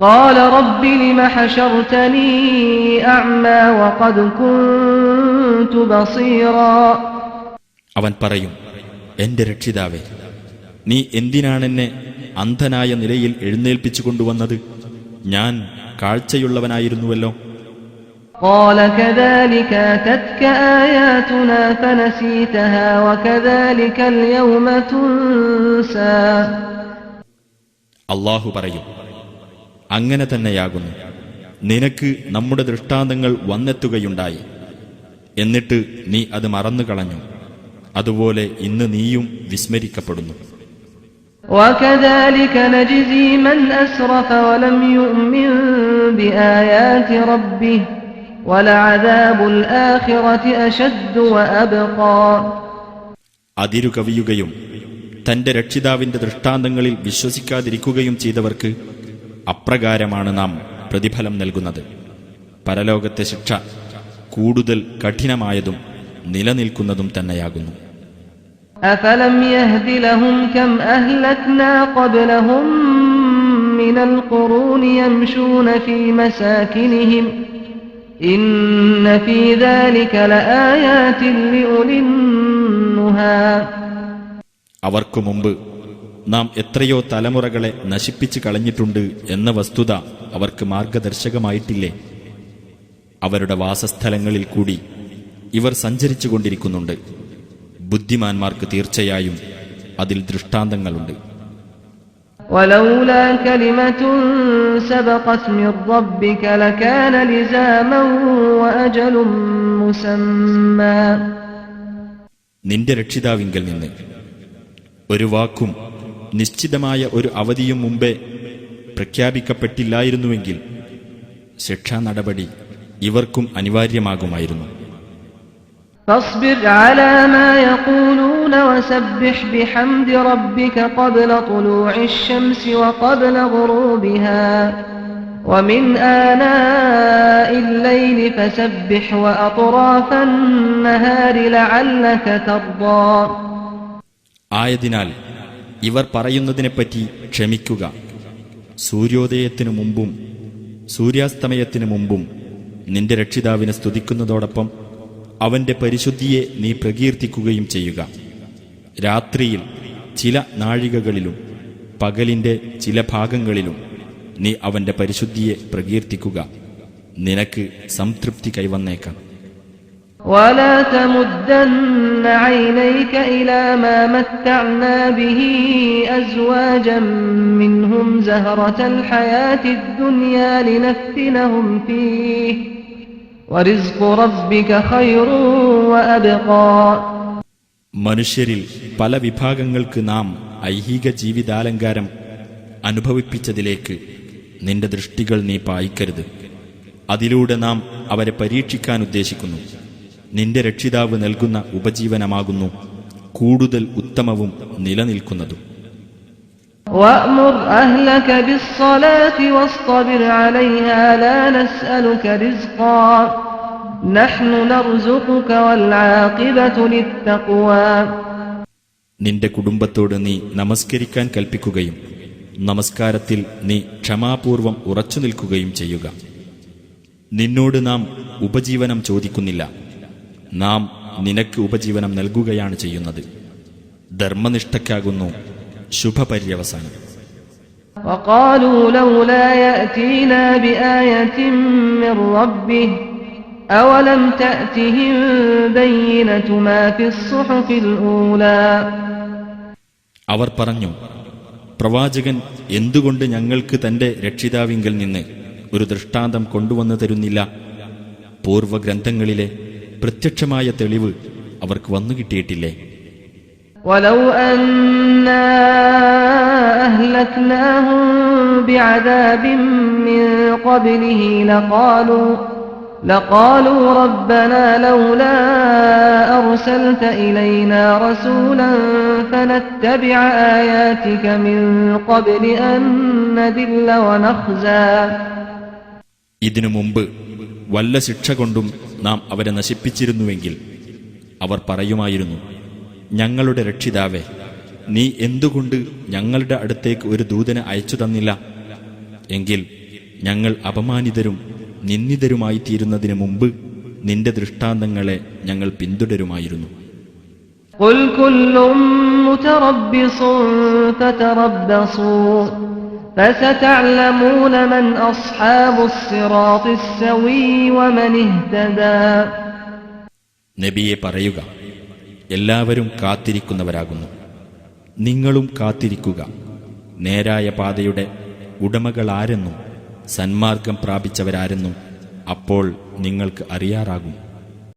قال رب لم حشرتني أعمى وقد كنت بصيرا. അവൻ പറയും, എന്റെ രക്ഷിതാവേ, നീ എന്തിനാണെന്നെ അന്ധനായ നിലയിൽ എഴുന്നേൽപ്പിച്ചു കൊണ്ടുവന്നത്? ഞാൻ കാഴ്ചയുള്ളവനായിരുന്നുവല്ലോ. قال كذلك أتتك آياتنا فنسيتها وكذلك اليوم تنسى. അല്ലാഹു പറയും, അങ്ങനെ തന്നെയാകുന്നു. നിനക്ക് നമ്മുടെ ദൃഷ്ടാന്തങ്ങൾ വന്നെത്തുകയുണ്ടായി, എന്നിട്ട് നീ അത് മറന്നുകളഞ്ഞു. അതുപോലെ ഇന്ന് നീയും വിസ്മരിക്കപ്പെടുന്നു. وكذلك نجزي من أسرف ولم يؤمن بآيات ربه ولعذاب الآخرة أشد وأبقى. അതിരുകവിയുകയും തന്റെ രക്ഷിതാവിന്റെ ദൃഷ്ടാന്തങ്ങളിൽ വിശ്വസിക്കാതിരിക്കുകയും ചെയ്തവർക്ക് അപ്രകാരമാണ് നാം പ്രതിഫലം നൽകുന്നത്. പരലോകത്തെ ശിക്ഷ കൂടുതൽ കഠിനമായതും നിലനിൽക്കുന്നതും തന്നെയാകുന്നു. أفلم يهد لهم كم أهلكنا قبلهم من القرون يمشون في مساكنهم إن في ذلك لآيات لأولي النهى. അവർക്കു മുമ്പ് നാം എത്രയോ തലമുറകളെ നശിപ്പിച്ചു കളഞ്ഞിട്ടുണ്ട് എന്ന വസ്തുത അവർക്ക് മാർഗദർശകമായിട്ടില്ലേ? അവരുടെ വാസസ്ഥലങ്ങളിൽ കൂടി ഇവർ സഞ്ചരിച്ചുകൊണ്ടിരിക്കുന്നുണ്ട്. ബുദ്ധിമാന്മാർക്ക് തീർച്ചയായും അതിൽ ദൃഷ്ടാന്തങ്ങളുണ്ട്. ولولا كلمة سبقت من ربك لكان لزاما وأجل مسمى. നിന്റെ രക്ഷിതാവിങ്കൽ നിന്ന് ഒരു വാക്കും നിശ്ചിതമായ ഒരു അവധിയും മുമ്പേ പ്രഖ്യാപിക്കപ്പെട്ടില്ലായിരുന്നുവെങ്കിൽ ശിക്ഷാ നടപടി ഇവർക്കും അനിവാര്യമാകുമായിരുന്നു. فاصبر على ما يقولون وسبح بحمد ربك قبل طلوع الشمس وقبل غروبها ومن آناء الليل فسبح وأطراف النهار لعلك ترضى. ആയതിനാൽ ഇവർ പറയുന്നതിനെപ്പറ്റി ക്ഷമിക്കുക. സൂര്യോദയത്തിനു മുമ്പും സൂര്യാസ്തമയത്തിനു മുമ്പും നിന്റെ രക്ഷിതാവിനെ സ്തുതിക്കുന്നതോടൊപ്പം അവന്റെ പരിശുദ്ധിയെ നീ പ്രകീർത്തിക്കുകയും ചെയ്യുക. രാത്രിയിൽ ചില നാഴികകളിലും പകലിന്റെ ചില ഭാഗങ്ങളിലും നീ അവന്റെ പരിശുദ്ധിയെ പ്രകീർത്തിക്കുക. നിനക്ക് സംതൃപ്തി കൈവന്നേക്കാം. ولا تمدن عينيك إلى ما متعنا به أزواجا منهم زهرة الحياة الدنيا لنفتنهم فيه ورزق ربك خير وأبقى. മനുഷ്യരിൽ പല വിഭാഗങ്ങൾക്ക് നാം ഐഹിക ജീവിതാലങ്കാരം അനുഭവിപ്പിച്ചതിലേക്ക് നിന്റെ ദൃഷ്ടികൾ നീ പായിക്കരുത്. അതിലൂടെ നാം അവരെ പരീക്ഷിക്കാൻ ഉദ്ദേശിക്കുന്നു. നിന്റെ രക്ഷിതാവ് നൽകുന്ന ഉപജീവനമാകുന്നു കൂടുതൽ ഉത്തമവും നിലനിൽക്കുന്നതും. وأمر أهلك بالصلاة واصطبر عليها لا نسألك رزقا نحن نرزقك والعاقبة للتقوى. നിന്റെ കുടുംബത്തോട് നീ നമസ്കരിക്കാൻ കൽപ്പിക്കുകയും നമസ്കാരത്തിൽ നീ ക്ഷമാപൂർവം ഉറച്ചു നിൽക്കുകയും ചെയ്യുക. നിന്നോട് നാം ഉപജീവനം ചോദിക്കുന്നില്ല, നാം നിനക്ക് ഉപജീവനം നൽകുകയാണ് ചെയ്യുന്നത്. ധർമ്മനിഷ്ഠയ്ക്കാകുന്നു ശുഭപര്യവസാനം. وقالوا لولا يأتينا بآية من ربه أولم تأتهم بينة ما في الصحف الأولى. അവർ പറഞ്ഞു, പ്രവാചകൻ എന്തുകൊണ്ട് ഞങ്ങൾക്ക് തന്റെ രക്ഷിതാവിങ്കൽ നിന്ന് ഒരു ദൃഷ്ടാന്തം കൊണ്ടുവന്നു തരുന്നില്ല? പൂർവഗ്രന്ഥങ്ങളിലെ പ്രത്യക്ഷമായ തെളിവ് അവർക്ക് വന്നു കിട്ടിയിട്ടില്ലേ? ولو أنا أهلكناهم بعذاب من قبله لقالوا ربنا لولا أرسلت إلينا رسولا فنتبع آياتك من قبل أن نذل ونخزى. ഇതിനു മുമ്പ് വല്ല ശിക്ഷ കൊണ്ടും നാം അവരെ നശിപ്പിച്ചിരുന്നുവെങ്കിൽ അവർ പറയുമായിരുന്നു, ഞങ്ങളുടെ രക്ഷിതാവേ, നീ എന്തുകൊണ്ട് ഞങ്ങളുടെ അടുത്തേക്ക് ഒരു ദൂതനെ അയച്ചു തന്നില്ല? എങ്കിൽ ഞങ്ങൾ അപമാനിതരും നിന്ദിതരുമായി തീരുന്നതിന് മുമ്പ് നിന്റെ ദൃഷ്ടാന്തങ്ങളെ ഞങ്ങൾ പിന്തുടരുമായിരുന്നു. قل كل متربص فتربصوا فستعلمون من أصحاب الصراط السوي ومن اهتدى. നബിയെ പറയുക, എല്ലാവരും കാത്തിരിക്കുന്നവരാകുന്നു. നിങ്ങളും കാത്തിരിക്കുക. നേരായ പാതയുടെ ഉടമകളാരെന്നും സന്മാർഗം പ്രാപിച്ചവരാരെന്നും അപ്പോൾ നിങ്ങൾക്ക് അറിയാറാകും.